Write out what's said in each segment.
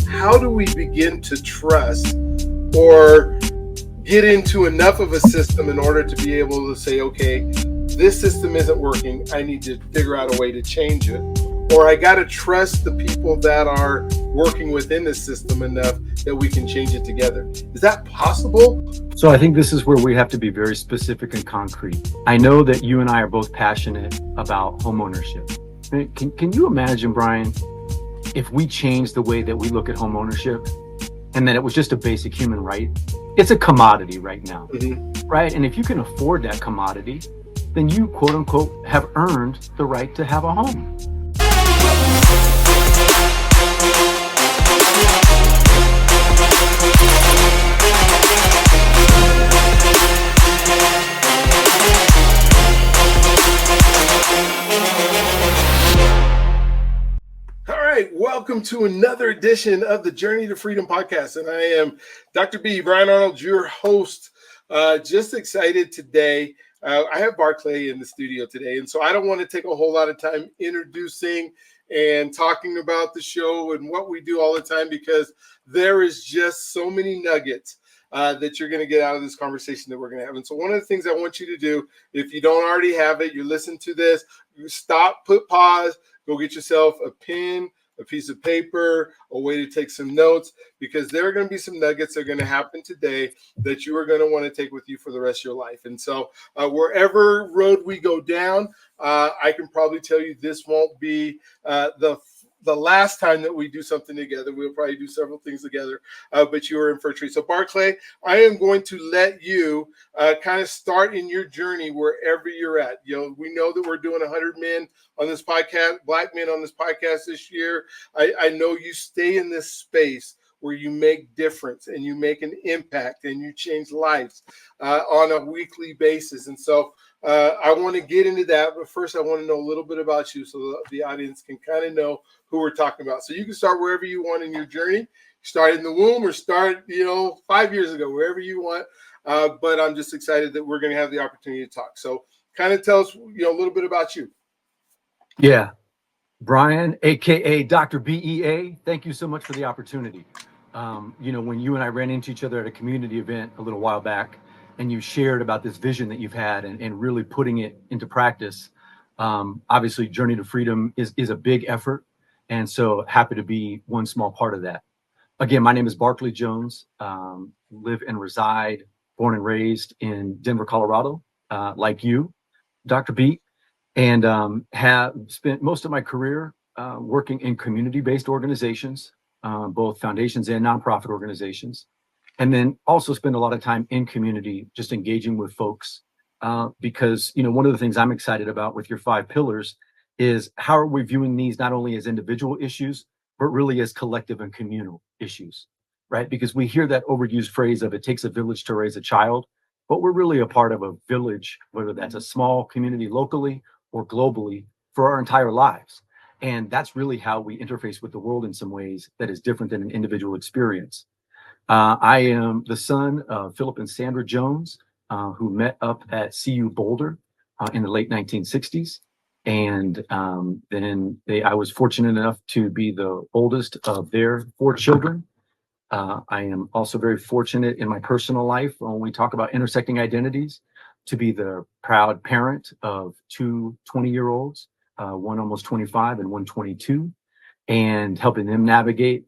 how do we begin to trust or get into enough of a system in order to be able to say, okay, this system isn't working. I need to figure out a way to change it. Or I got to trust the people that are working within the system enough that we can change it together. Is that possible? So I think this is where we have to be very specific and concrete. I know that you and I are both passionate about home ownership. Can you imagine, Brian, if we changed the way that we look at home ownership and that it was just a basic human right? It's a commodity right now, right? And if you can afford that commodity, then you, quote unquote, have earned the right to have a home. Welcome to another edition of the Journey to Freedom podcast. And I am Dr. B, Brian Arnold, your host. Just excited today. I have Barclay in the studio today. And so I don't want to take a whole lot of time introducing and talking about the show and what we do all the time, because there is just so many nuggets that you're going to get out of this conversation that we're going to have. And so one of the things I want you to do, if you don't already have it, you listen to this, you stop, put pause, go get yourself a pen, a piece of paper, a way to take some notes, because there are going to be some nuggets that are going to happen today that you are going to want to take with you for the rest of your life. And so wherever road we go down, I can probably tell you this won't be the last time that we do something together. We'll probably do several things together, but you are in for a treat. So Barclay, I am going to let you kind of start in your journey wherever you're at. You know, we know that we're doing 100 men on this podcast, Black men on this podcast this year. I know you stay in this space where you make difference and you make an impact and you change lives on a weekly basis. And so I want to get into that, but first I want to know a little bit about you so that the audience can kind of know who we're talking about. So you can start wherever you want in your journey. Start in the womb or start, 5 years ago, wherever you want. But I'm just excited that we're going to have the opportunity to talk. So kind of tell us, a little bit about you. Yeah. Brian, aka Dr. BEA, thank you so much for the opportunity. When you and I ran into each other at a community event a little while back, and you shared about this vision that you've had and really putting it into practice. Obviously, Journey to Freedom is a big effort. And so happy to be one small part of that. Again, my name is Barclay Jones, live and reside, born and raised in Denver, Colorado, like you, Dr. B, and have spent most of my career working in community-based organizations, both foundations and nonprofit organizations. And then also spend a lot of time in community, just engaging with folks, because, one of the things I'm excited about with your 5 pillars is how are we viewing these not only as individual issues, but really as collective and communal issues, right? Because we hear that overused phrase of it takes a village to raise a child, but we're really a part of a village, whether that's a small community locally or globally, for our entire lives. And that's really how we interface with the world in some ways that is different than an individual experience. I am the son of Philip and Sandra Jones, who met up at CU Boulder in the late 1960s. And then I was fortunate enough to be the oldest of their 4 children. I am also very fortunate in my personal life, when we talk about intersecting identities, to be the proud parent of 2 20-year-olds, one almost 25 and one 22. And helping them navigate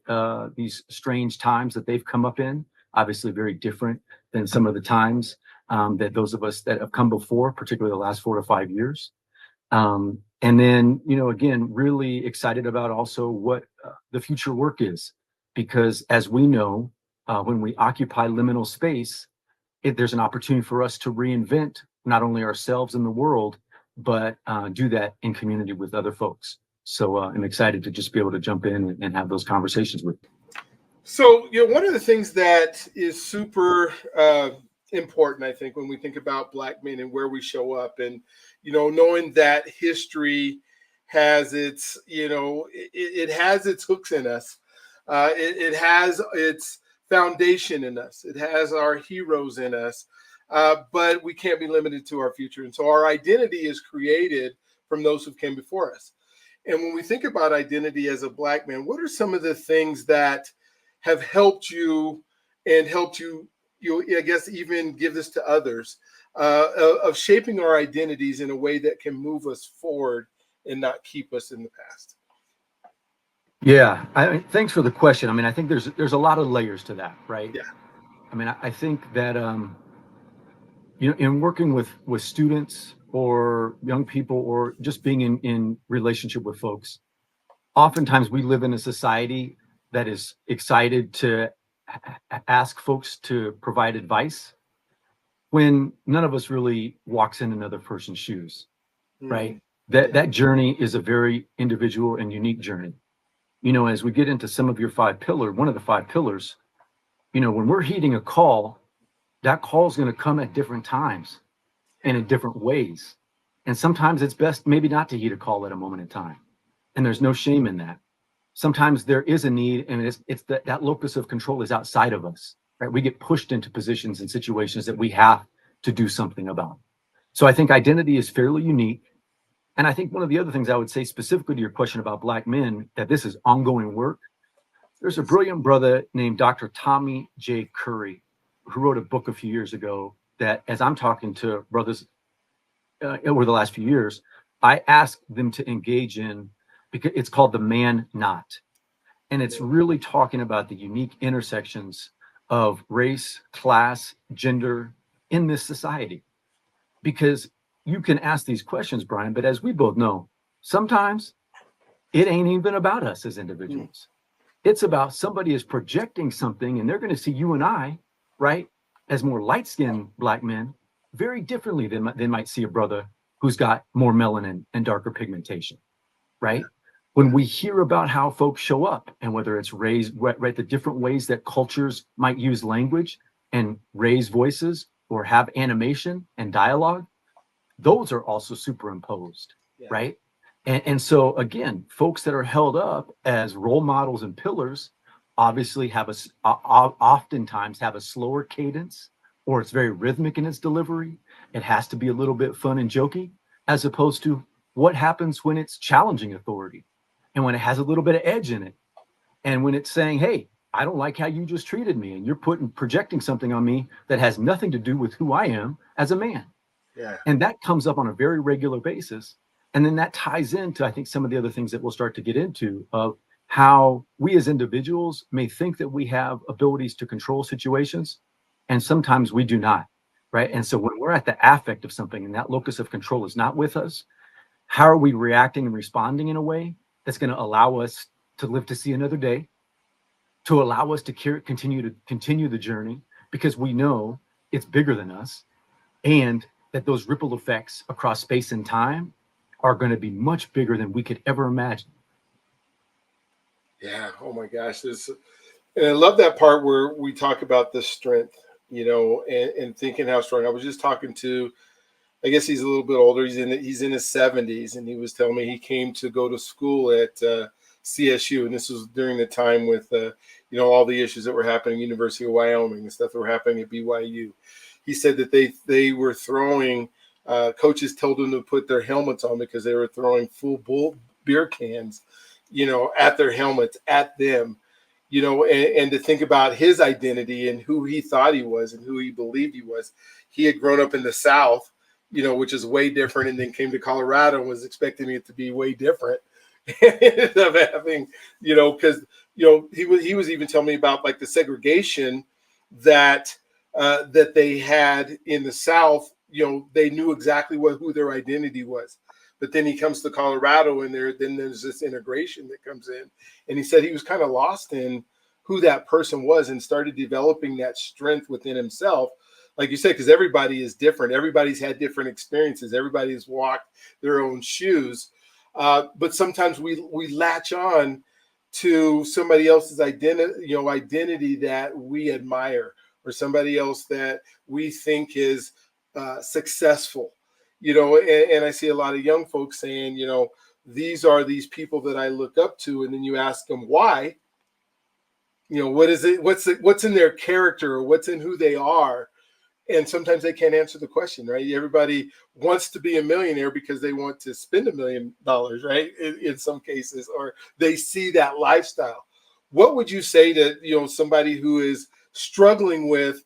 these strange times that they've come up in, obviously very different than some of the times that those of us that have come before, particularly the last 4 to 5 years. And then, again, really excited about also what the future work is, because as we know, when we occupy liminal space, there's an opportunity for us to reinvent not only ourselves and the world, but do that in community with other folks. So I'm excited to just be able to jump in and have those conversations with you. So, one of the things that is super important, I think, when we think about Black men and where we show up, and, knowing that history has its, it has its hooks in us. It has its foundation in us. It has our heroes in us, but we can't be limited to our future. And so our identity is created from those who came before us. And when we think about identity as a Black man, what are some of the things that have helped you and helped you, I guess, even give this to others, of shaping our identities in a way that can move us forward and not keep us in the past? Yeah, thanks for the question. I mean, I think there's a lot of layers to that, right? Yeah. I mean, I think that in working with students or young people or just being in relationship with folks, oftentimes we live in a society that is excited to ask folks to provide advice when none of us really walks in another person's shoes, right? Mm, That journey is a very individual and unique journey. As we get into some of your one of the 5 pillars, when we're heeding a call, that call is going to come at different times and in different ways. And sometimes it's best maybe not to heed a call at a moment in time. And there's no shame in that. Sometimes there is a need, and it's that locus of control is outside of us, right? We get pushed into positions and situations that we have to do something about. So I think identity is fairly unique. And I think one of the other things I would say specifically to your question about Black men, that this is ongoing work. There's a brilliant brother named Dr. Tommy J. Curry, who wrote a book a few years ago that, as I'm talking to brothers over the last few years, I asked them to engage in, because it's called The Man Not. And it's really talking about the unique intersections of race, class, gender in this society. Because you can ask these questions, Brian, but as we both know, sometimes it ain't even about us as individuals. It's about somebody is projecting something, and they're going to see you and I, right, as more light-skinned Black men, very differently than they might see a brother who's got more melanin and darker pigmentation, right? When we hear about how folks show up, and whether it's raised, right, the different ways that cultures might use language and raise voices or have animation and dialogue, those are also superimposed, right? And so again, folks that are held up as role models and pillars obviously oftentimes have a slower cadence, or it's very rhythmic in its delivery. It has to be a little bit fun and jokey, as opposed to what happens when it's challenging authority and when it has a little bit of edge in it. And when it's saying, hey, I don't like how you just treated me, and you're projecting something on me that has nothing to do with who I am as a man. Yeah. And that comes up on a very regular basis. And then that ties into, I think, some of the other things that we'll start to get into, of how we as individuals may think that we have abilities to control situations, and sometimes we do not, right? And so when we're at the affect of something and that locus of control is not with us, how are we reacting and responding in a way that's going to allow us to live to see another day, to allow us to continue the journey, because we know it's bigger than us, and that those ripple effects across space and time are going to be much bigger than we could ever imagine. Yeah. Oh my gosh. And I love that part where we talk about the strength, and thinking how strong. I was just talking to, I guess he's a little bit older. He's in his 70s, and he was telling me he came to go to school at CSU, and this was during the time with all the issues that were happening at University of Wyoming and stuff that were happening at BYU. He said that they were throwing. Coaches told them to put their helmets on because they were throwing full beer cans, at their helmets at them, and to think about his identity and who he thought he was and who he believed he was. He had grown up in the South, which is way different, and then came to Colorado and was expecting it to be way different. Ended up having, because he was even telling me about like the segregation that they had in the South. They knew exactly who their identity was. But then he comes to Colorado, and then there's this integration that comes in. And he said he was kind of lost in who that person was, and started developing that strength within himself. Like you said, because everybody is different. Everybody's had different experiences. Everybody's walked their own shoes. But sometimes we latch on to somebody else's identity that we admire, or somebody else that we think is successful. And I see a lot of young folks saying, these are these people that I look up to. And then you ask them why, what is it? What's in their character, or what's in who they are? And sometimes they can't answer the question, right? Everybody wants to be a millionaire because they want to spend $1 million, right? In some cases, or they see that lifestyle. what would you say to, somebody who is struggling with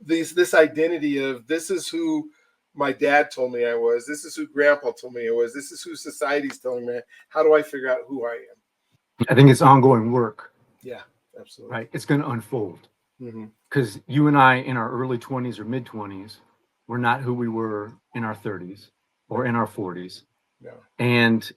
this identity of, this is who my dad told me I was, this is who grandpa told me I was, this is who society's telling me, how do I figure out who I am? I think it's ongoing work, Yeah, absolutely. right? It's going to unfold Mm-hmm. because you and I in our early 20s or mid 20s, we're not who we were in our 30s or in our 40s. No. And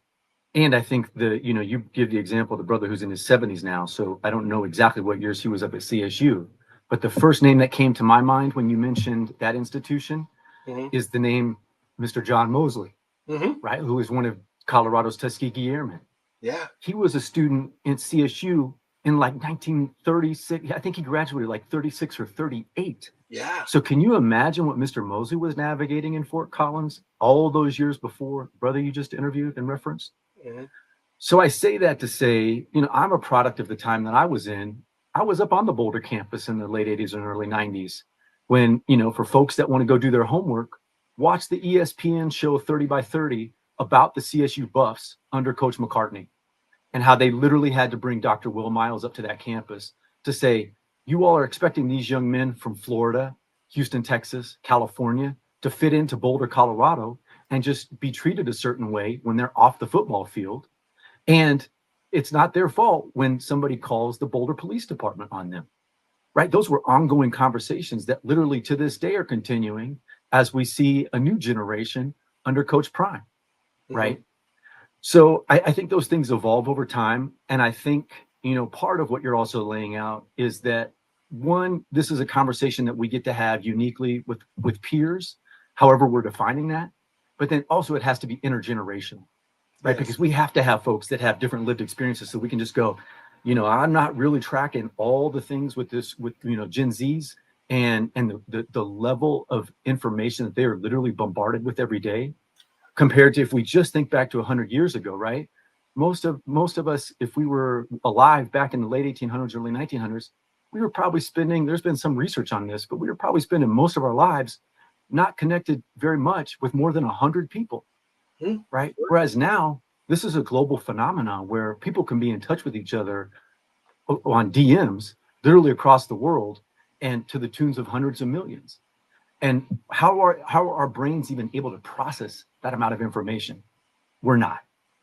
I think you give the example of the brother who's in his 70s now. So I don't know exactly what years he was up at CSU, but the first name that came to my mind when you mentioned that institution Mm-hmm. is the name Mr. John Mosley, Mm-hmm. right? Who is one of Colorado's Tuskegee Airmen. Yeah. He was a student at CSU in like 1936. I think he graduated like 36 or 38. Yeah. So can you imagine what Mr. Mosley was navigating in Fort Collins all those years before, brother you just interviewed and referenced? Mm-hmm. So I say that to say, I'm a product of the time that I was in. I was up on the Boulder campus in the late 80s and early 90s when, for folks that want to go do their homework, watch the ESPN show 30 by 30 about the CSU Buffs under Coach McCartney and how they literally had to bring Dr. Will Miles up to that campus to say, you all are expecting these young men from Florida, Houston, Texas, California to fit into Boulder, Colorado and just be treated a certain way when they're off the football field. And it's not their fault when somebody calls the Boulder Police Department on them, right? Those were ongoing conversations that literally to this day are continuing as we see a new generation under Coach Prime, right? Mm-hmm. So I think those things evolve over time. And I think, part of what you're also laying out is that one, this is a conversation that we get to have uniquely with peers, however we're defining that. But then also it has to be intergenerational, right? Yes. Because we have to have folks that have different lived experiences so we can just go, I'm not really tracking all the things with Gen Zs and the level of information that they are literally bombarded with every day compared to if we just think back to 100 years ago, right? Most of us, if we were alive back in the late 1800s, early 1900s, we were probably spending, there's been some research on this, but we were probably spending most of our lives not connected very much with more than 100 people, Mm-hmm. right? Whereas now, this is a global phenomenon where people can be in touch with each other on DMs, literally across the world, and to the tunes of hundreds of millions. And how are our brains even able to process that amount of information? We're not,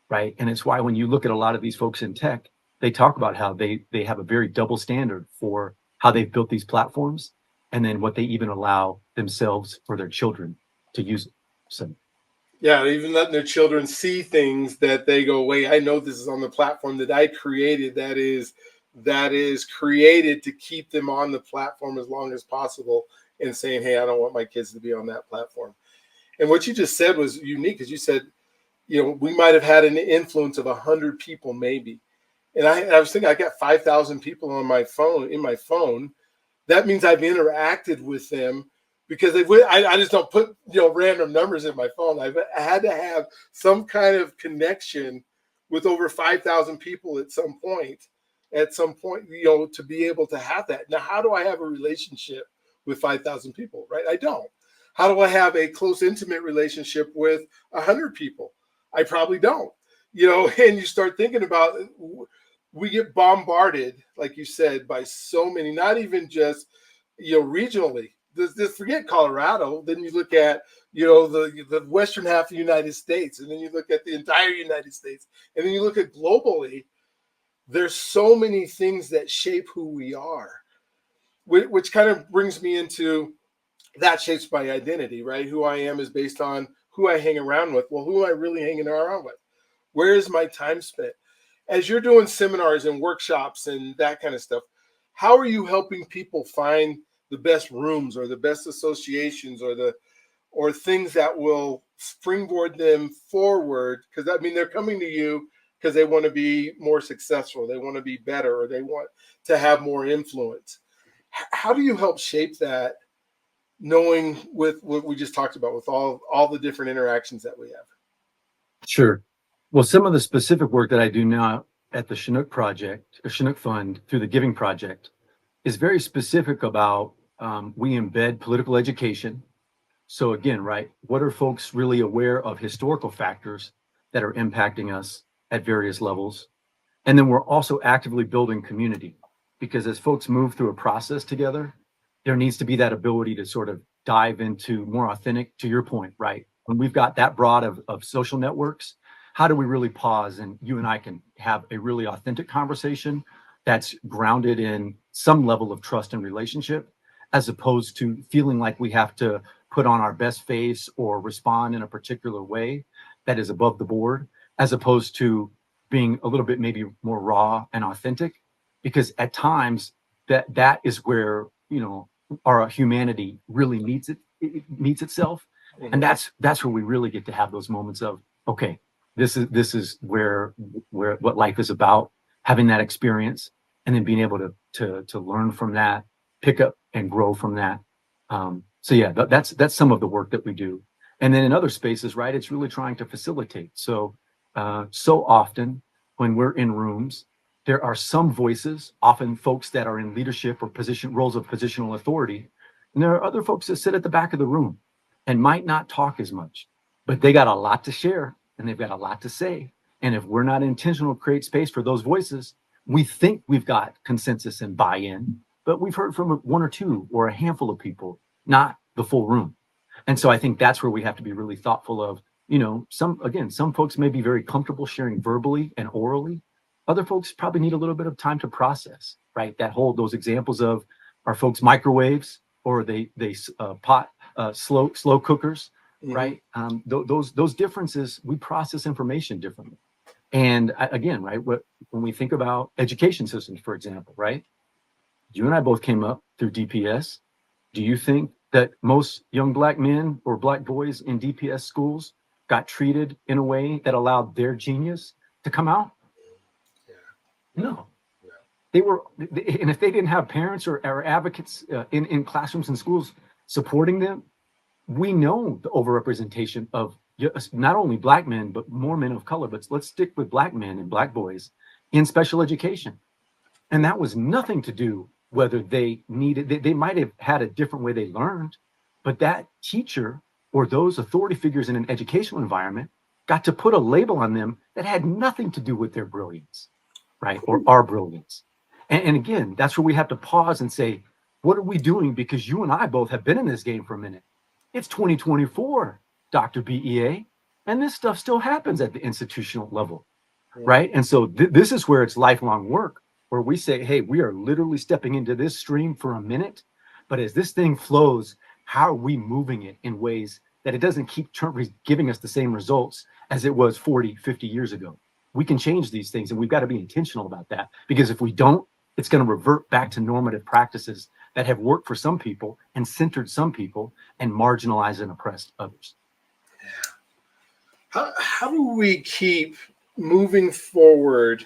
right? And it's why when you look at a lot of these folks in tech, they talk about how they have a very double standard for how they've built these platforms and then what they even allow themselves or their children to use it. So Yeah, even letting their children see things that they go, wait, I know this is on the platform that I created, that is created to keep them on the platform as long as possible, and saying, hey, I don't want my kids to be on that platform. And what you just said was unique, because you said, we might have had an influence of 100 people maybe. And I was thinking, I got 5,000 people on my phone, in my phone. That means I've interacted with them, because I just don't put random numbers in my phone. I had to have some kind of connection with over 5,000 people at some point, to be able to have that. Now, how do I have a relationship with 5,000 people, right? I don't. How do I have a close, intimate relationship with 100 people? I probably don't. And you start thinking about, we get bombarded, like you said, by so many, not even just, regionally. Just forget Colorado. Then you look at, the western half of the United States, and then you look at the entire United States, and then you look at globally. There's so many things that shape who we are, which kind of brings me into, that shapes my identity, right? Who I am is based on who I hang around with. Well, who am I really hanging around with? Where is my time spent? As you're doing seminars and workshops and that kind of stuff, how are you helping people find the best rooms or the best associations or things that will springboard them forward? Because they're coming to you because they want to be more successful, they want to be better, or they want to have more influence. How do you help shape that, knowing with what we just talked about, with all the different interactions that we have? sure. Well, some of the specific work that I do now at the Chinook Project, or Chinook Fund through the Giving Project, is very specific about we embed political education. So again, right, what are folks really aware of historical factors that are impacting us at various levels? And then we're also actively building community, because as folks move through a process together, there needs to be that ability to sort of dive into more authentic, to your point, right? When we've got that broad of social networks, how do we really pause and you and I can have a really authentic conversation that's grounded in some level of trust and relationship, as opposed to feeling like we have to put on our best face or respond in a particular way that is above the board, as opposed to being a little bit maybe more raw and authentic, because at times that is where, you know, our humanity really it meets itself. And that's where we really get to have those moments of, okay, this is where what life is about, having that experience and then being able to learn from that, pick up and grow from that. So yeah, that's some of the work that we do. And then in other spaces, right, it's really trying to facilitate. So so often when we're in rooms, there are some voices, often folks that are in leadership or roles of positional authority, and there are other folks that sit at the back of the room and might not talk as much, but they got a lot to share and they've got a lot to say. And if we're not intentional to create space for those voices, we think we've got consensus and buy-in, but we've heard from one or two or a handful of people, not the full room. And so I think that's where we have to be really thoughtful of, you know, some folks may be very comfortable sharing verbally and orally. Other folks probably need a little bit of time to process, right? Those examples of, are folks microwaves or they pot slow cookers, right? Those differences, we process information differently. And again, right, when we think about education systems, for example, right? You and I both came up through DPS. Do you think that most young Black men or Black boys in DPS schools got treated in a way that allowed their genius to come out? No. They were, and if they didn't have parents or advocates in classrooms and schools supporting them, we know the overrepresentation of not only Black men, but more men of color. But let's stick with Black men and Black boys in special education. And that was nothing to do whether they might have had a different way they learned, but that teacher or those authority figures in an educational environment got to put a label on them that had nothing to do with their brilliance, right? Or our brilliance. And again, that's where we have to pause and say, what are we doing? Because you and I both have been in this game for a minute. It's 2024, Dr. BEA, and this stuff still happens at the institutional level, right? And so this is where it's lifelong work, where we say, hey, we are literally stepping into this stream for a minute, but as this thing flows, how are we moving it in ways that it doesn't keep giving us the same results as it was 40, 50 years ago? We can change these things, and we've got to be intentional about that, because if we don't, it's going to revert back to normative practices that have worked for some people and centered some people and marginalized and oppressed others. How do we keep moving forward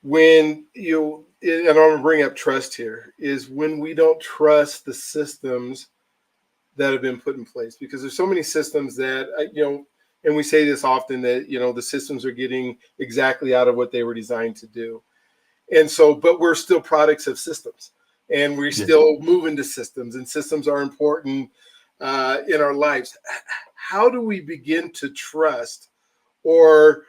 when and I'm going to bring up trust here, is when we don't trust the systems that have been put in place? Because there's so many systems that, and we say this often, that, the systems are getting exactly out of what they were designed to do. And so, but we're still products of systems, and we're still moving to systems, and systems are important in our lives. How do we begin to trust or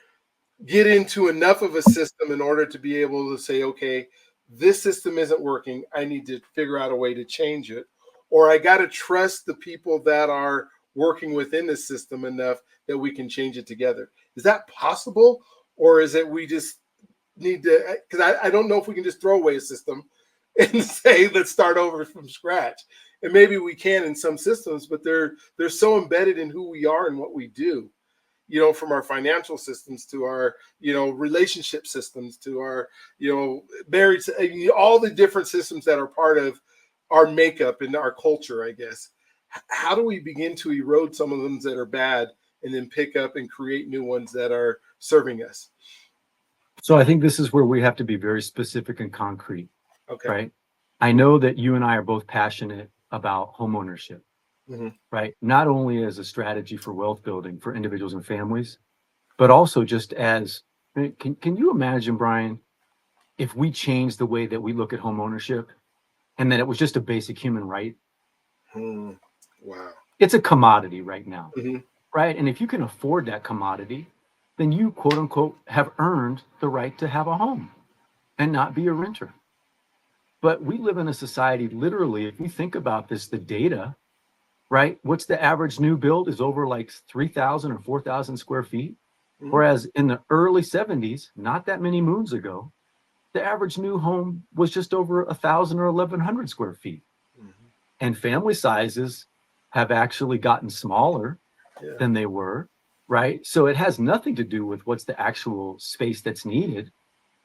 get into enough of a system in order to be able to say, okay, this system isn't working, I need to figure out a way to change it, or I got to trust the people that are working within the system enough that we can change it together? Is that possible? Or is it we just need to, because I don't know if we can just throw away a system and say, let's start over from scratch. And maybe we can in some systems, but they're so embedded in who we are and what we do, from our financial systems to our, relationship systems to our, marriage, all the different systems that are part of our makeup and our culture, I guess. How do we begin to erode some of them that are bad and then pick up and create new ones that are serving us? So I think this is where we have to be very specific and concrete. Okay. Right. I know that you and I are both passionate about home ownership, right? Not only as a strategy for wealth building for individuals and families, but also just as, can you imagine, Brian, if we changed the way that we look at home ownership and that it was just a basic human right? Wow. It's a commodity right now, right? And if you can afford that commodity, then you, quote unquote, have earned the right to have a home and not be a renter. But we live in a society, literally, if we think about this, the data, right? What's the average new build is over like 3,000 or 4,000 square feet. Mhm. Whereas in the early 70s, not that many moons ago, the average new home was just over 1,000 or 1,100 square feet. Mhm. And family sizes have actually gotten smaller Yeah. than they were, right? So it has nothing to do with what's the actual space that's needed.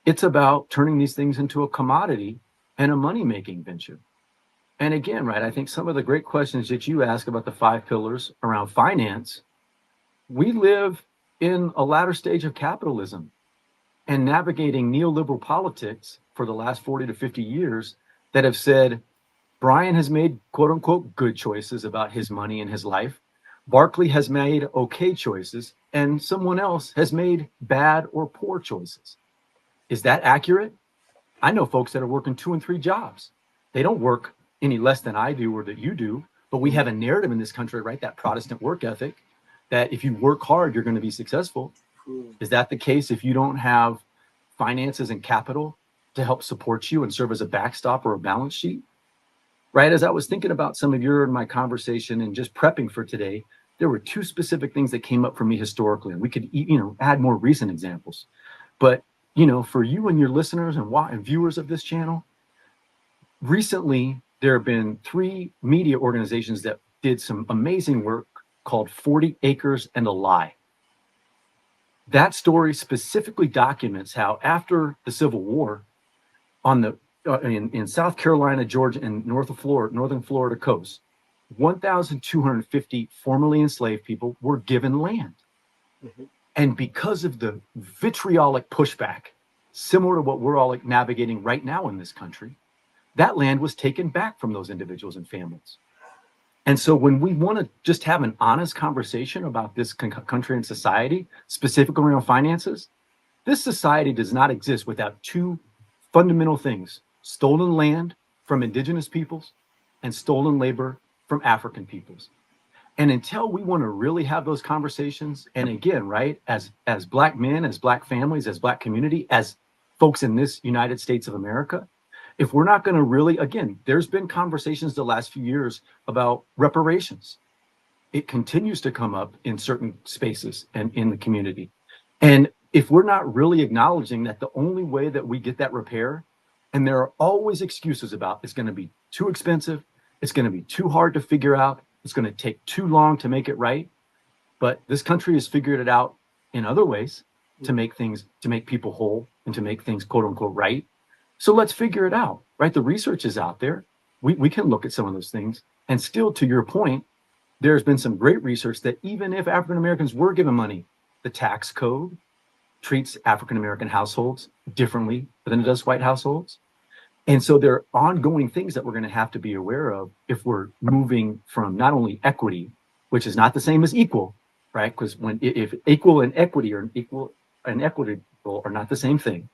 It's about turning these things into a commodity and a money-making venture. And again, right, I think some of the great questions that you ask about the 5 pillars around finance, we live in a latter stage of capitalism and navigating neoliberal politics for the last 40 to 50 years that have said Brian has made quote unquote good choices about his money and his life. Barclay has made okay choices, and someone else has made bad or poor choices. Is that accurate? I know folks that are working 2 and 3 jobs. They don't work any less than I do or that you do, but we have a narrative in this country, right? That Protestant work ethic, that if you work hard, you're going to be successful. Is that the case if you don't have finances and capital to help support you and serve as a backstop or a balance sheet? Right? As I was thinking about some of your and my conversation and just prepping for today, there were 2 specific things that came up for me historically, and we could, add more recent examples. But, for you and your listeners and viewers of this channel, recently there have been 3 media organizations that did some amazing work called 40 Acres and a Lie. That story specifically documents how after the Civil War, on the in South Carolina, Georgia, and northern Florida coast, 1,250 formerly enslaved people were given land. Mhm. And because of the vitriolic pushback, similar to what we're all navigating right now in this country, that land was taken back from those individuals and families. And so when we want to just have an honest conversation about this country and society, specifically around finances, this society does not exist without 2 fundamental things: stolen land from indigenous peoples and stolen labor from African peoples. And until we want to really have those conversations, and again, right, as Black men, as Black families, as Black community, as folks in this United States of America, if we're not going to really, again, there's been conversations the last few years about reparations. It continues to come up in certain spaces and in the community. And if we're not really acknowledging that the only way that we get that repair, and there are always excuses about it's going to be too expensive, it's going to be too hard to figure out, it's going to take too long to make it right. But this country has figured it out in other ways to make people whole and to make things quote unquote right. So let's figure it out, right? The research is out there. We can look at some of those things. And still, to your point, there's been some great research that even if African Americans were given money, the tax code treats African American households differently than it does white households. And so there are ongoing things that we're going to have to be aware of if we're moving from not only equity, which is not the same as equal, right? Because if equal and equity are equal and equitable are not the same thing,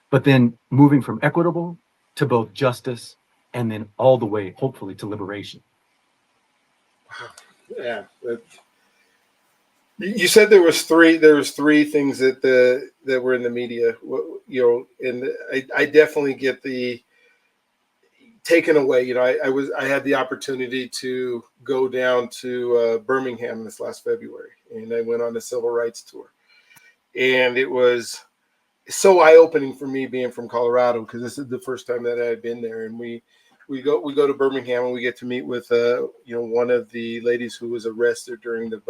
but then moving from equitable to both justice and then all the way, hopefully, to liberation. Yeah. You said there was 3 things that were in the media, and I definitely get the taken away. I had the opportunity to go down to Birmingham this last February, and I went on a civil rights tour, and it was so eye-opening for me being from Colorado, because this is the first time that I had been there. And we go to Birmingham, and we get to meet with one of the ladies who was arrested during the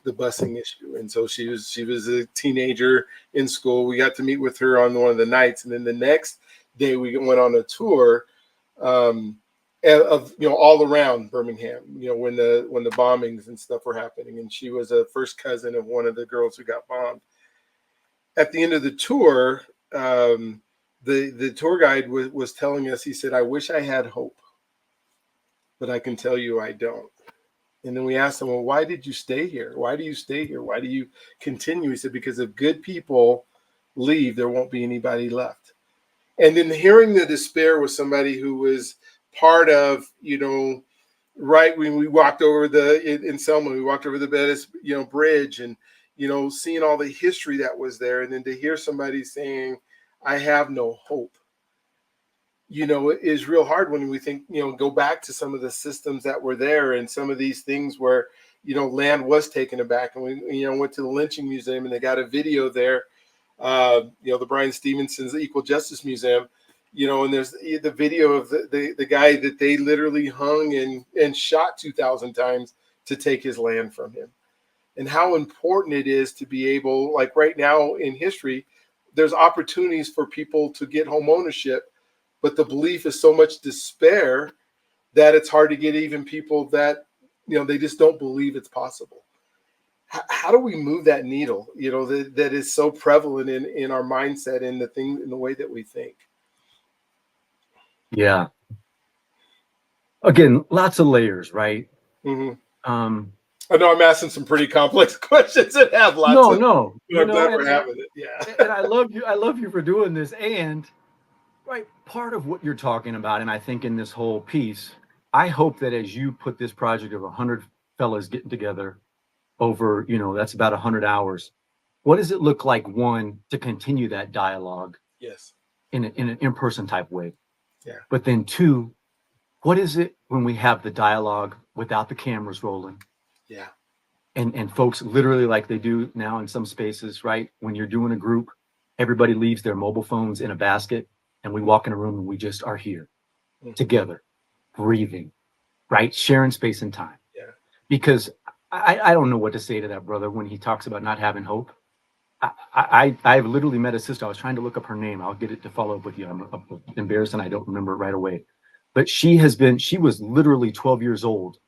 busing issue. And so she was a teenager in school. We got to meet with her on one of the nights, and then the next day we went on a tour of all around Birmingham, when the bombings and stuff were happening. And she was a first cousin of one of the girls who got bombed. At the end of the tour, the tour guide was telling us, he said, "I wish I had hope, but I can tell you I don't." And then we asked him, "Well, why did you stay here? Why do you stay here? Why do you continue?" He said, "Because if good people leave, there won't be anybody left." And then hearing the despair with somebody who was part of, right when we walked over in Selma, we walked over the Bettis, bridge, and seeing all the history that was there, and then to hear somebody saying, I have no hope, is real hard when we think, go back to some of the systems that were there and some of these things where, land was taken aback. And we, went to the lynching museum and they got a video there, the Brian Stevenson's Equal Justice Museum, and there's the video of the guy that they literally hung and shot 2,000 times to take his land from him. And how important it is to be able, like right now in history, there's opportunities for people to get home ownership, but the belief is so much despair that it's hard to get even people that, they just don't believe it's possible. How do we move that needle, that is so prevalent in our mindset and in the way that we think? Yeah. Again, lots of layers, right? Mm-hmm. I know I'm asking some pretty complex questions that have lots of. No. I'm glad we're having it. Yeah. And I love you for doing this. And right, part of what you're talking about, and I think in this whole piece, I hope that as you put this project of 100 fellas getting together over, that's about 100 hours. What does it look like, one, to continue that dialogue? Yes. In an in-person type way. Yeah. But then two, what is it when we have the dialogue without the cameras rolling? Yeah. And folks literally, like they do now in some spaces, right? When you're doing a group, everybody leaves their mobile phones in a basket and we walk in a room and we just are here together, breathing, right? Sharing space and time. Yeah. Because I don't know what to say to that brother when he talks about not having hope. I've literally met a sister. I was trying to look up her name. I'll get it to follow up with you. I'm embarrassed and I don't remember it right away. But she was literally 12 years old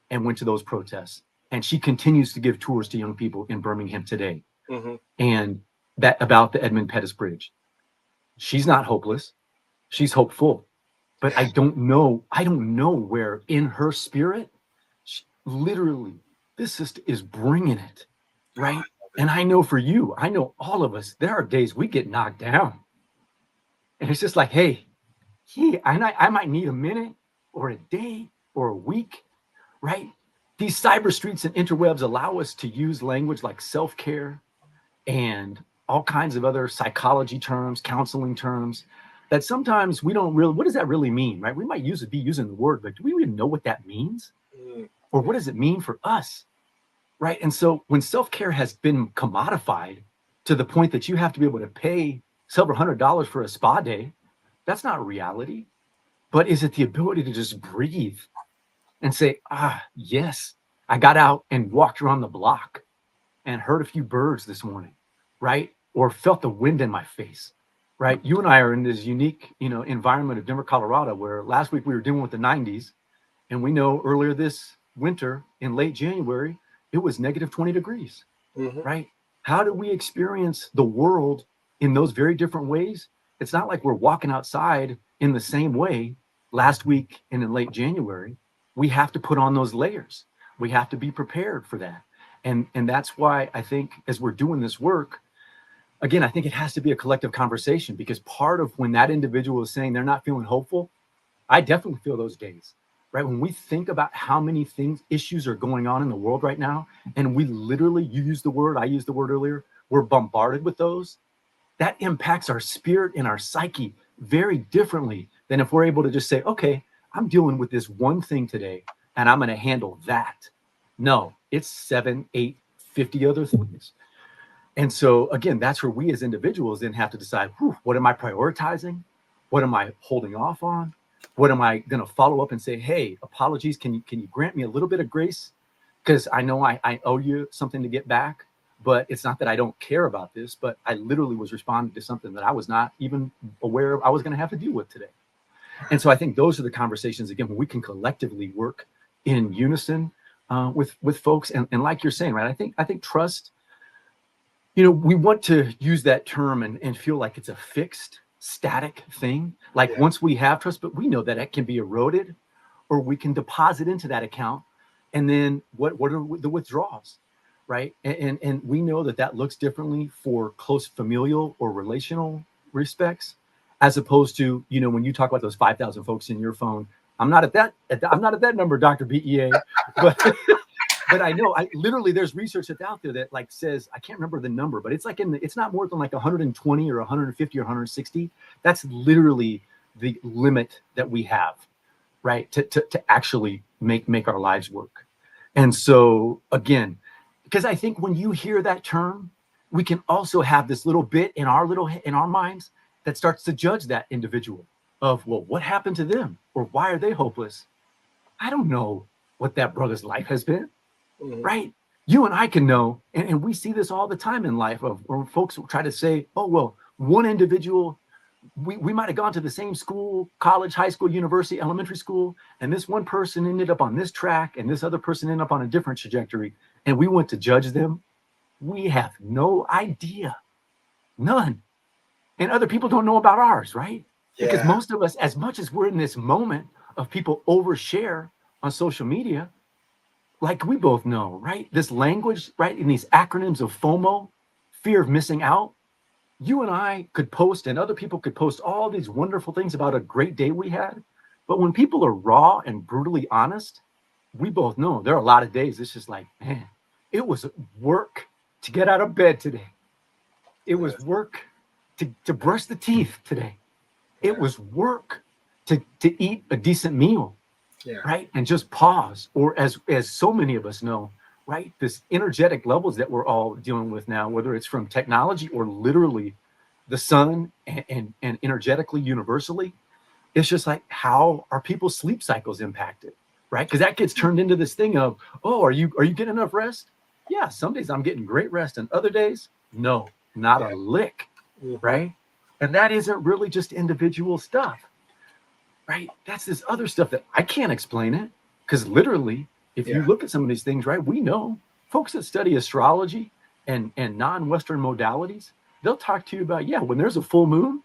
and went to those protests. And she continues to give tours to young people in Birmingham today. Mm-hmm. And that about the Edmund Pettus Bridge. She's not hopeless. She's hopeful. But I don't know where in her spirit, literally, this sister is bringing it, right? And I know for you, I know all of us, there are days we get knocked down. And it's just like, hey, I might need a minute or a day or a week, right? These cyber streets and interwebs allow us to use language like self-care and all kinds of other psychology terms, counseling terms that sometimes we don't really, what does that really mean, right? We might be using the word, but do we really know what that means? Or what does it mean for us? Right. And so when self-care has been commodified to the point that you have to be able to pay several $100s for a spa day, that's not reality. But is it the ability to just breathe and say, yes, I got out and walked around the block and heard a few birds this morning, right? Or felt the wind in my face, right? You and I are in this unique, environment of Denver, Colorado, where last week we were dealing with the 90s. And we know earlier this winter in late January, it was negative 20 degrees, right? How do we experience the world in those very different ways? It's not like we're walking outside in the same way last week and in late January. We have to put on those layers. We have to be prepared for that. And that's why I think as we're doing this work, again, I think it has to be a collective conversation, because part of when that individual is saying they're not feeling hopeful, I definitely feel those days. Right? When we think about how many issues are going on in the world right now, and we literally, you used the word, I used the word earlier, we're bombarded with those, that impacts our spirit and our psyche very differently than if we're able to just say, okay, I'm dealing with this one thing today and I'm going to handle that. No, it's 7, 8, 50 other things. And so again, that's where we as individuals then have to decide, what am I prioritizing? What am I holding off on? What am I going to follow up and say, hey, apologies, can you grant me a little bit of grace? Because I know I owe you something to get back, but it's not that I don't care about this, but I literally was responding to something that I was not even aware I was going to have to deal with today. And so I think those are the conversations, again, when we can collectively work in unison with folks. And like you're saying, right, I think trust, we want to use that term and feel like it's a fixed, static thing. Like once we have trust, but we know that it can be eroded, or we can deposit into that account. And then what are the withdrawals, right? And we know that looks differently for close familial or relational respects, as opposed to, when you talk about those 5,000 folks in your phone. I'm not at that number, Dr. BEA, but but I know, literally there's research that's out there that like says, I can't remember the number, but it's like it's not more than like 120 or 150 or 160. That's literally the limit that we have, right? To actually make our lives work. And so again, because I think when you hear that term, we can also have this little bit in our minds that starts to judge that individual of, well, what happened to them, or why are they hopeless? I don't know what that brother's life has been, right? You and I can know, and we see this all the time in life of where folks try to say, oh, well, one individual, we might have gone to the same school, college, high school, university, elementary school, and this one person ended up on this track and this other person ended up on a different trajectory, and we went to judge them. We have no idea, none. And other people don't know about ours, right? Because most of us, as much as we're in this moment of people overshare on social media, like we both know, right? This language, right? In these acronyms of FOMO, fear of missing out, you and I could post and other people could post all these wonderful things about a great day we had. But when people are raw and brutally honest, we both know there are a lot of days it's just like, man, it was work to get out of bed today. It was work to brush the teeth today. It was work to eat a decent meal, right? And just pause. Or as so many of us know, right? This energetic levels that we're all dealing with now, whether it's from technology or literally the sun and energetically universally, it's just like, how are people's sleep cycles impacted, right? Because that gets turned into this thing of, oh, are you getting enough rest? Yeah, some days I'm getting great rest, and other days, no, not a lick, right? And that isn't really just individual stuff, right? That's this other stuff that I can't explain it, because literally, if you look at some of these things, right, we know folks that study astrology and non-Western modalities, they'll talk to you about, when there's a full moon,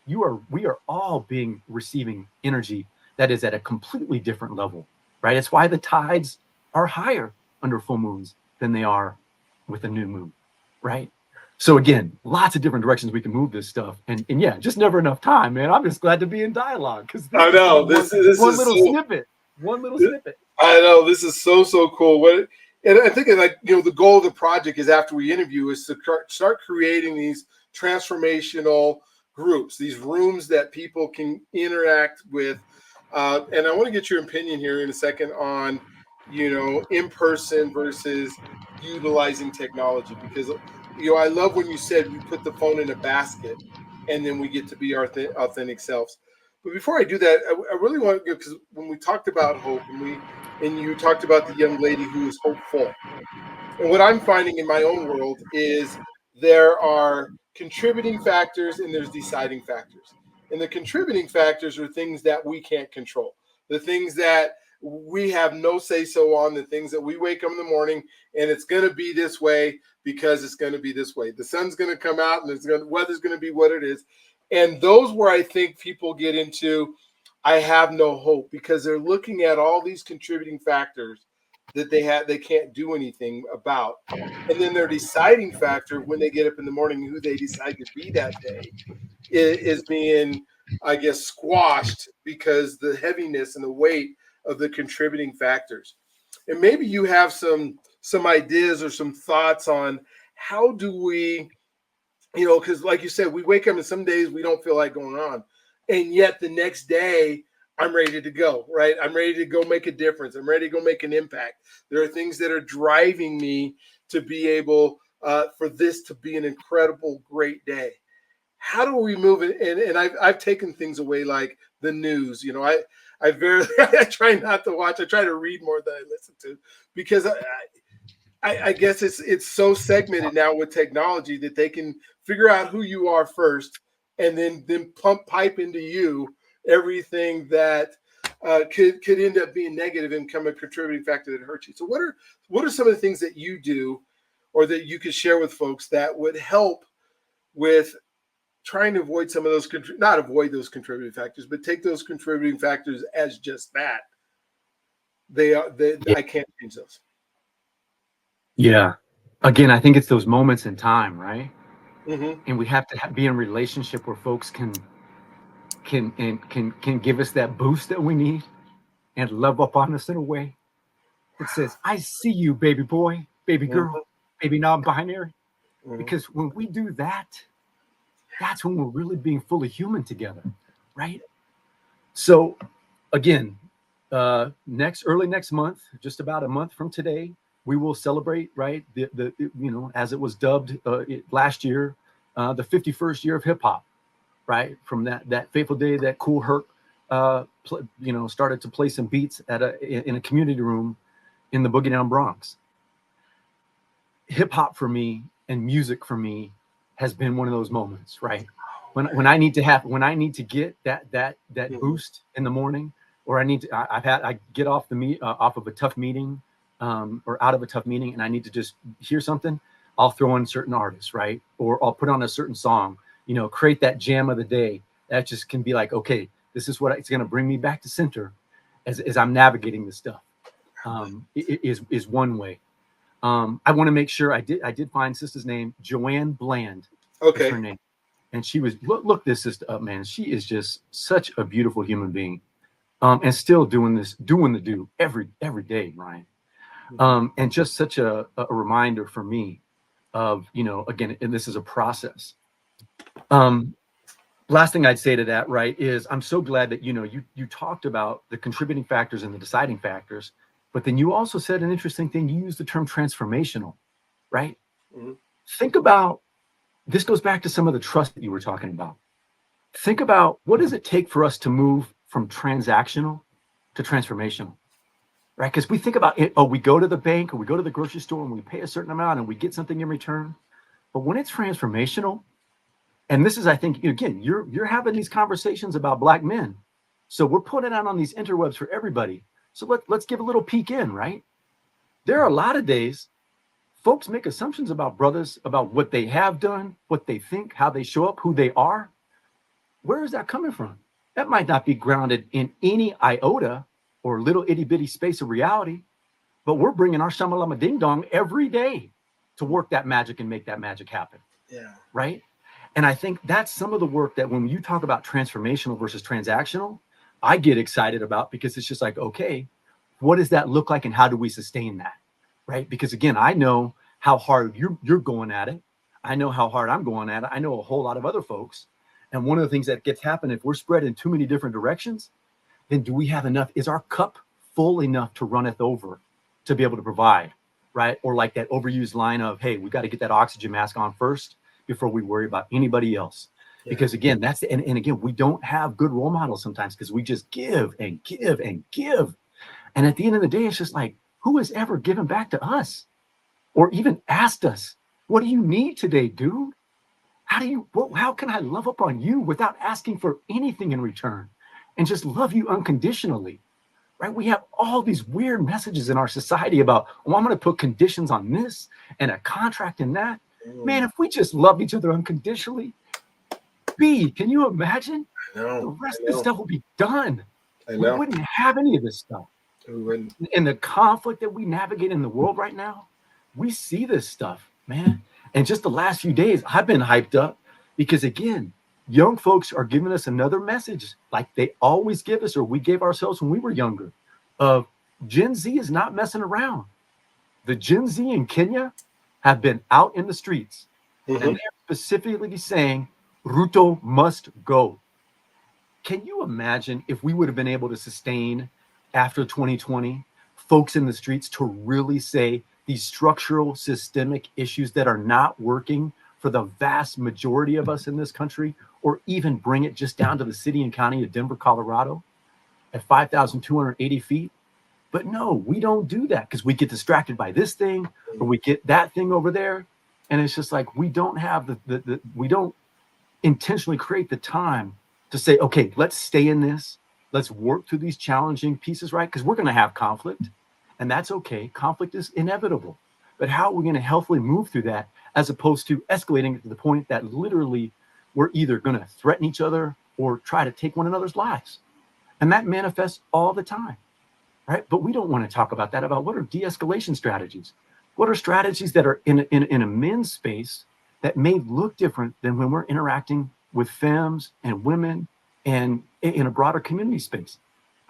we are all receiving energy that is at a completely different level, right? It's why the tides are higher under full moons than they are with a new moon, right? So again, lots of different directions we can move this stuff, and just never enough time, man. I'm just glad to be in dialogue, because I know this is one little snippet. I know this is so cool. And I think like the goal of the project is, after we interview, is to start creating these transformational groups, these rooms that people can interact with. And I want to get your opinion here in a second on in person versus utilizing technology, because I love when you said we put the phone in a basket and then we get to be our authentic selves. But before I do that, I really want to, because when we talked about hope and you talked about the young lady who is hopeful, and what I'm finding in my own world is there are contributing factors and there's deciding factors. And the contributing factors are things that we can't control, the things that we have no say so on, the things that we wake up in the morning and it's going to be this way because it's going to be this way. The sun's going to come out and the weather's going to be what it is. And those where I think people get into, I have no hope, because they're looking at all these contributing factors that they can't do anything about. And then their deciding factor when they get up in the morning, who they decide to be that day, is being, I guess, squashed because the heaviness and the weight of the contributing factors. And maybe you have some ideas or some thoughts on how do we, because like you said, we wake up and some days we don't feel like going on, and yet the next day I'm ready to go, right? I'm ready to go make a difference. I'm ready to go make an impact. There are things that are driving me to be able for this to be an incredible, great day. How do we move it? And I've taken things away like the news. I very I try not to watch. I try to read more than I listen to, because I guess it's so segmented now with technology that they can figure out who you are first, and then pipe into you everything that could end up being negative and become a contributing factor that hurts you. So what are some of the things that you do, or that you could share with folks that would help with trying to avoid some of those, not avoid those contributing factors, but take those contributing factors as just that? I can't change those. Yeah. Again, I think it's those moments in time, right? Mm-hmm. And we have to be in a relationship where folks can give us that boost that we need and love up on us in a way. that says, I see you, baby boy, baby girl, Mhm, baby non-binary. mhm. Because when we do that, that's when we're really being fully human together, right? So again, early next month, just about a month from today, we will celebrate, right? As it was dubbed last year, the 51st year of hip hop, right? From that fateful day that Cool Herc, started to play some beats in a community room in the Boogie Down Bronx. Hip hop for me and music for me has been one of those moments, right? When I need to get that Mhm. boost in the morning, or I get off of a tough meeting, or out of a tough meeting, and I need to just hear something. I'll throw in certain artists, right? Or I'll put on a certain song, create that jam of the day. That just can be like, okay, this is what it's going to bring me back to center as I'm navigating this stuff. Is one way. I want to make sure I did find sister's name. Joanne Bland is her Okay. name. And she was, look this sister up, man. She is just such a beautiful human being. And still doing the do every day, Ryan. Mhm. And just such a reminder for me of, again, and this is a process. Um, Last thing I'd say to that, right, is I'm so glad that, you talked about the contributing factors and the deciding factors, but then you also said an interesting thing. You used the term transformational, right? Mhm. Think about, this goes back to some of the trust that you were talking about. Think about, what does it take for us to move from transactional to transformational, right? Because we think about it, we go to the bank or we go to the grocery store and we pay a certain amount and we get something in return. But when it's transformational, and this is, I think, again, you're having these conversations about Black men. So we're putting it out on these interwebs for everybody. So let's give a little peek in, right? There are a lot of days folks make assumptions about brothers, about what they have done, what they think, how they show up, who they are. Where is that coming from? That might not be grounded in any iota or little itty bitty space of reality, but we're bringing our shamalama ding dong every day to work that magic and make that magic happen, Yeah. right? And I think that's some of the work that when you talk about transformational versus transactional, I get excited about, because it's just like, okay, what does that look like and how do we sustain that? Right? Because again, I know how hard you're going at it. I know how hard I'm going at it. I know a whole lot of other folks. And one of the things that gets happen, if we're spread in too many different directions, then do we have enough? Is our cup full enough to runneth over to be able to provide? Right? Or like that overused line of, hey, we got to get that oxygen mask on first before we worry about anybody else. Yeah. Because again, and again, we don't have good role models sometimes, because we just give and give and give. And at the end of the day, it's just like, who has ever given back to us or even asked us, what do you need today, dude? How can I love up on you without asking for anything in return and just love you unconditionally? Right? We have all these weird messages in our society about, oh, I'm going to put conditions on this and a contract in that. Man, Mm. if we just loved each other unconditionally, can you imagine? I know. The I rest of this know. stuff will be done. I We know. wouldn't have any of this stuff. We wouldn't. And the conflict that we navigate in the world right now, we see this stuff, man. And just the last few days, I've been hyped up because, again, young folks are giving us another message like they always give us, or we gave ourselves when we were younger, of Gen Z is not messing around. The Gen Z in Kenya have been out in the streets, and Mhm. they're specifically saying Ruto must go. Can you imagine if we would have been able to sustain after 2020 folks in the streets to really say these structural systemic issues that are not working for the vast majority of us in this country, or even bring it just down to the city and county of Denver, Colorado at 5,280 feet? But no, we don't do that because we get distracted by this thing or we get that thing over there. And it's just like we don't have we don't intentionally create the time to say, okay, let's stay in this. Let's work through these challenging pieces, right? Because we're going to have conflict, and that's okay. Conflict is inevitable. But how are we going to healthily move through that as opposed to escalating to the point that literally we're either going to threaten each other or try to take one another's lives? And that manifests all the time, right? But we don't want to talk about that, about what are de-escalation strategies? What are strategies that are in a men's space that may look different than when we're interacting with femmes and women and in a broader community space?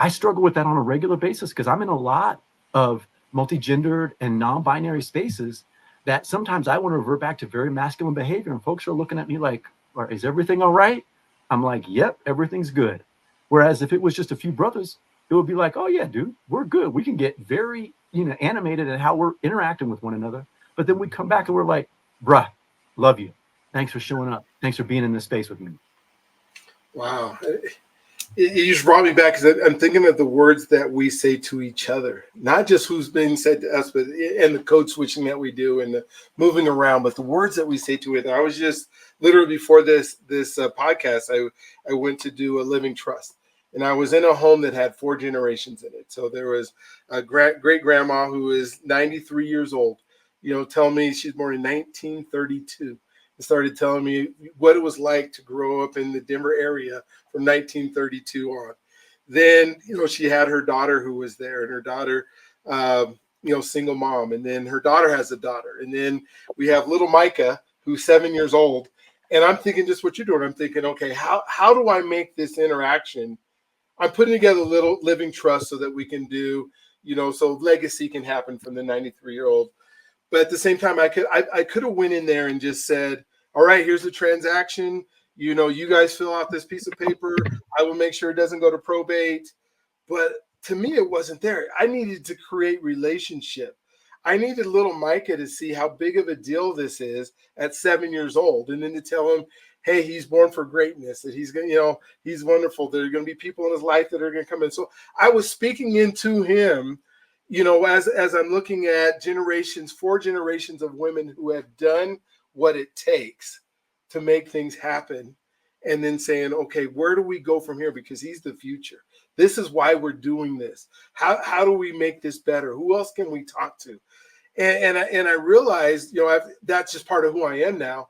I struggle with that on a regular basis because I'm in a lot of multi-gendered and non-binary spaces that sometimes I want to revert back to very masculine behavior. And folks are looking at me like, is everything all right? I'm like, yep, everything's good. Whereas if it was just a few brothers, it would be like, oh yeah, dude, we're good. We can get very, animated in how we're interacting with one another. But then we come back and we're like, bruh, love you. Thanks for showing up. Thanks for being in this space with me. Wow. You just brought me back because I'm thinking of the words that we say to each other, not just who's being said to us, but and the code switching that we do and the moving around, but the words that we say to it. I was just literally before this podcast, I went to do a living trust, and I was in a home that had 4 generations in it. So there was a great grandma who is 93 years old, telling me she's born in 1932. Started telling me what it was like to grow up in the Denver area from 1932 on. Then, she had her daughter who was there, and her daughter, single mom. And then her daughter has a daughter. And then we have little Micah, who's 7 years old. And I'm thinking just what you're doing. I'm thinking, okay, how do I make this interaction? I'm putting together a little living trust so that we can do, so legacy can happen from the 93-year-old. But at the same time, I could have went in there and just said, all right, here's the transaction. You guys fill out this piece of paper. I will make sure it doesn't go to probate. But to me, it wasn't there. I needed to create relationship. I needed little Micah to see how big of a deal this is at 7 years old. And then to tell him, hey, he's born for greatness, that he's going to, he's wonderful. There are going to be people in his life that are going to come in. So I was speaking into him, as I'm looking at 4 generations of women who have done what it takes to make things happen, and then saying, okay, where do we go from here? Because he's the future. This is why we're doing this. How do we make this better? Who else can we talk to? And I realized, that's just part of who I am now.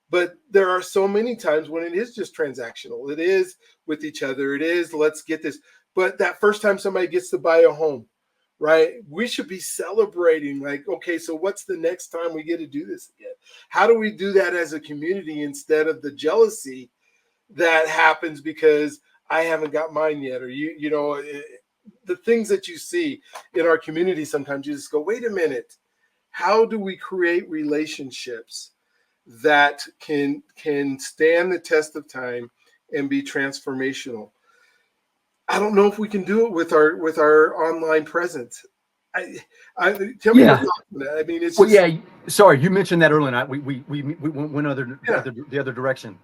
But there are so many times when it is just transactional. It is with each other. It is, let's get this. But that first time somebody gets to buy a home, right? We should be celebrating like, okay, so what's the next time we get to do this again? How do we do that as a community instead of the jealousy that happens because I haven't got mine yet? Or the things that you see in our community, sometimes you just go, wait a minute. How do we create relationships that can stand the test of time and be transformational? I don't know if we can do it with our online presence. Tell me your thoughts on that. I mean, it's Sorry, you mentioned that earlier. We went the other direction.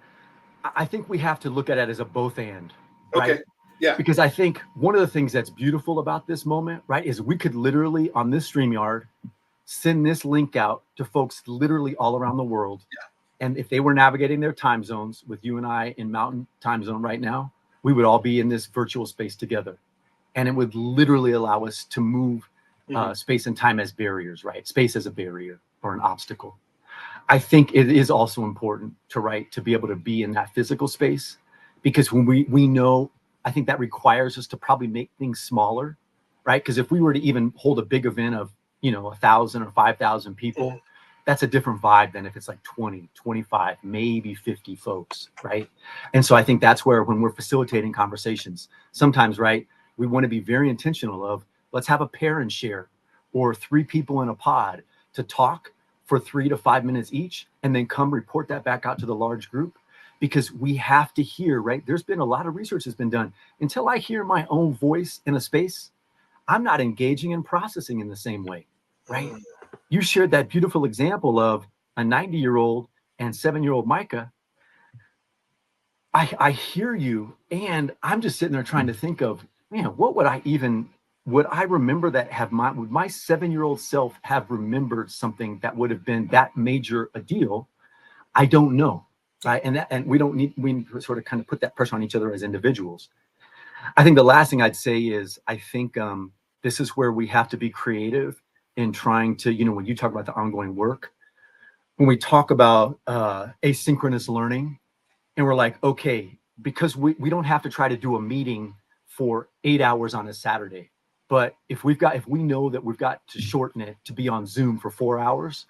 I think we have to look at it as a both and. Right? Okay. Yeah. Because I think one of the things that's beautiful about this moment, right, is we could literally on this StreamYard send this link out to folks literally all around the world. Yeah. And if they were navigating their time zones with you and I in Mountain Time Zone right now, we would all be in this virtual space together. And it would literally allow us to move space and time as barriers, right? Space as a barrier or an obstacle. I think it is also important to be able to be in that physical space, because when we know, I think that requires us to probably make things smaller, right? Because if we were to even hold a big event of, 1,000 or 5,000 people, that's a different vibe than if it's like 20, 25, maybe 50 folks, right? And so I think that's where, when we're facilitating conversations, sometimes, right, we want to be very intentional of, let's have a pair and share, or 3 people in a pod to talk for 3 to 5 minutes each, and then come report that back out to the large group. Because we have to hear, right? There's been a lot of research that's been done. Until I hear my own voice in a space, I'm not engaging and processing in the same way, right? You shared that beautiful example of a 90-year-old and 7-year-old Micah. I hear you, and I'm just sitting there trying to think of, man, what would I remember that would my 7-year-old self have remembered something that would have been that major a deal? I don't know, right? And we sort of kind of put that pressure on each other as individuals. I think the last thing I'd say is, I think this is where we have to be creative in trying to, when you talk about the ongoing work, when we talk about asynchronous learning, and we're like, okay, because we don't have to try to do a meeting for 8 hours on a Saturday, but if we know that we've got to shorten it to be on Zoom for 4 hours,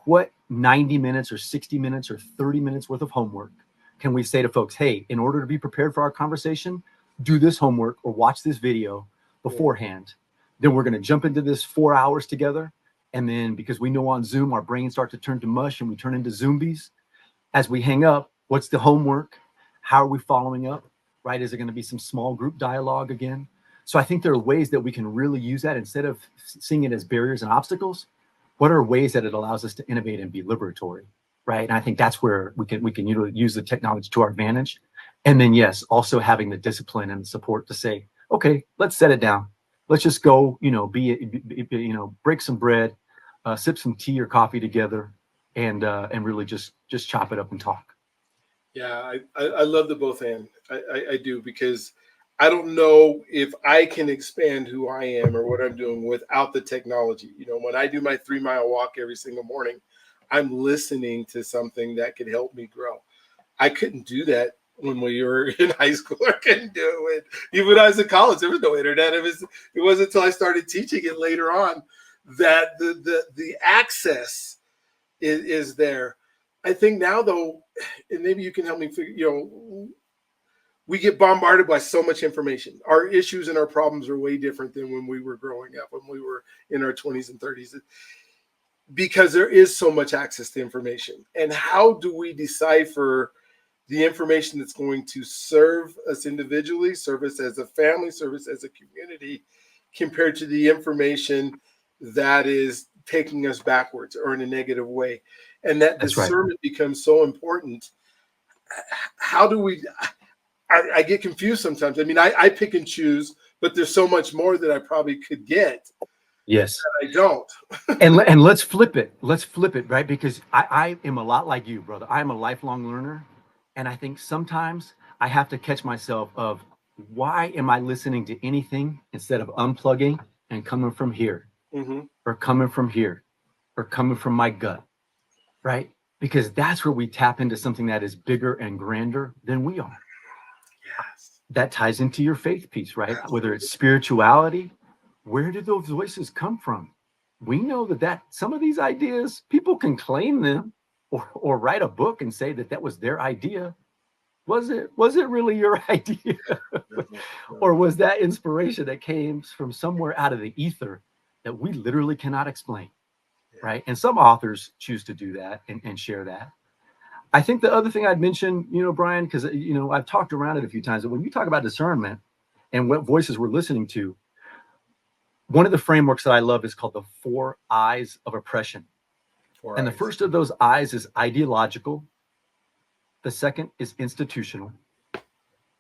what 90 minutes or 60 minutes or 30 minutes worth of homework can we say to folks, hey, in order to be prepared for our conversation, do this homework or watch this video beforehand. Then we're going to jump into this 4 hours together. And then because we know on Zoom, our brains start to turn to mush and we turn into zombies. As we hang up, what's the homework? How are we following up? Right? Is it going to be some small group dialogue again? So I think there are ways that we can really use that instead of seeing it as barriers and obstacles. What are ways that it allows us to innovate and be liberatory, right? And I think that's where we can use the technology to our advantage. And then yes, also having the discipline and the support to say, okay, let's set it down. Let's just go, break some bread, sip some tea or coffee together, and really just chop it up and talk. Yeah, I love the both and. I do, because I don't know if I can expand who I am or what I'm doing without the technology. When I do my 3-mile walk every single morning, I'm listening to something that could help me grow. I couldn't do that when we were in high school. I couldn't do it. Even when I was in college, there was no internet. It wasn't until I started teaching it later on that the access is there. I think now, though, and maybe you can help me figure, we get bombarded by so much information. Our issues and our problems are way different than when we were growing up, when we were in our 20s and 30s, because there is so much access to information. And how do we decipher the information that's going to serve us individually, serve us as a family, serve us as a community, compared to the information that is taking us backwards or in a negative way? And that That's discernment right. becomes so important. How do we... I get confused sometimes. I mean, I pick and choose, but there's so much more that I probably could get. Yes. I don't. and let's flip it. Let's flip it, right? Because I am a lot like you, brother. I'm a lifelong learner. And I think sometimes I have to catch myself of, why am I listening to anything instead of unplugging and coming from here, or coming from here, or coming from my gut, right? Because that's where we tap into something that is bigger and grander than we are. Yes. That ties into your faith piece, right? Absolutely. Whether it's spirituality, where did those voices come from? We know that some of these ideas, people can claim them or write a book and say that was their idea. Was it really your idea? No. Or was that inspiration that came from somewhere out of the ether that we literally cannot explain, right? And some authors choose to do that and share that. I think the other thing I'd mention, Brian, because, I've talked around it a few times, that when you talk about discernment and what voices we're listening to, one of the frameworks that I love is called the 4 Eyes of oppression. The first of those eyes is ideological. The second is institutional.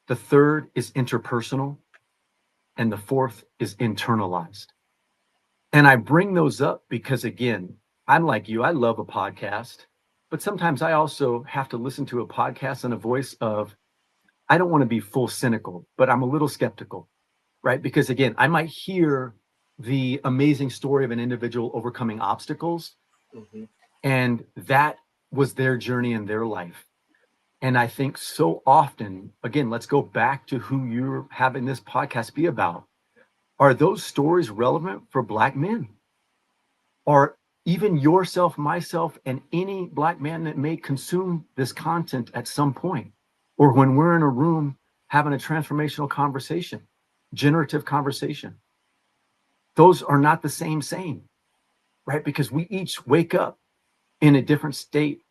The third is interpersonal. And the fourth is internalized. And I bring those up because, again, I'm like you, I love a podcast, but sometimes I also have to listen to a podcast in a voice of, I don't want to be full cynical, but I'm a little skeptical, right? Because again, I might hear the amazing story of an individual overcoming obstacles, and that was their journey in their life. And I think so often, again, let's go back to who you're having this podcast be about. Are those stories relevant for Black men? Or even yourself, myself, and any Black man that may consume this content at some point? Or when we're in a room having a transformational conversation, generative conversation? Those are not the same, right? Because we each wake up in a different state.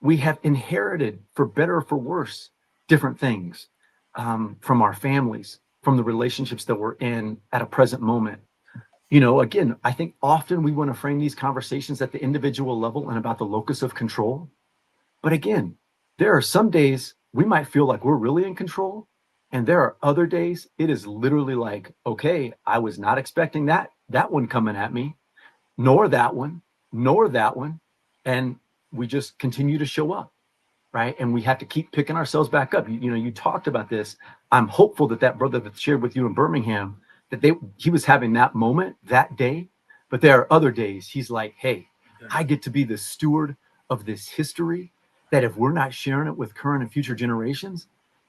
We have inherited, for better or for worse, different things from our families, from the relationships that we're in at a present moment. Again, I think often we want to frame these conversations at the individual level and about the locus of control. But again, there are some days we might feel like we're really in control. And there are other days it is literally like, okay, I was not expecting that one coming at me, nor that one. And we just continue to show up, right? And we have to keep picking ourselves back up. You talked about this. I'm hopeful that brother that shared with you in Birmingham, that he was having that moment that day. But there are other days he's like, hey, I get to be the steward of this history, that if we're not sharing it with current and future generations,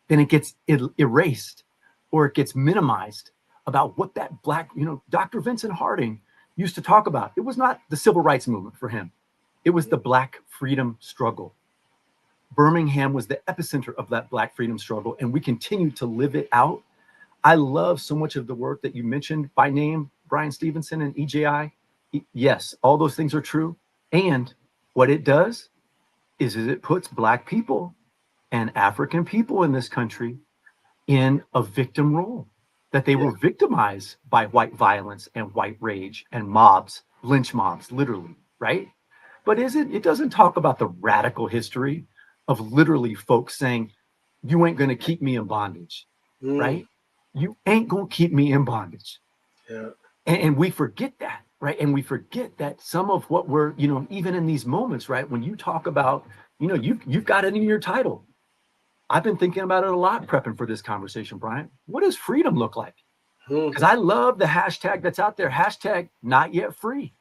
then it gets erased or it gets minimized about what that Black, Dr. Vincent Harding used to talk about. It was not the civil rights movement for him. It was the Black freedom struggle. Birmingham was the epicenter of that Black freedom struggle, and we continue to live it out. I love so much of the work that you mentioned by name, Brian Stevenson and EJI, yes, all those things are true. And what it does is it puts Black people and African people in this country in a victim role, that they were victimized by white violence and white rage and mobs, lynch mobs, literally, right? But it doesn't talk about the radical history of literally folks saying, you ain't going to keep me in bondage, right? You ain't going to keep me in bondage. Yeah. And we forget that, right? And we forget that some of what we're, even in these moments, right? When you talk about, you've got it in your title. I've been thinking about it a lot prepping for this conversation, Brian. What does freedom look like? Because I love the hashtag that's out there, hashtag not yet free.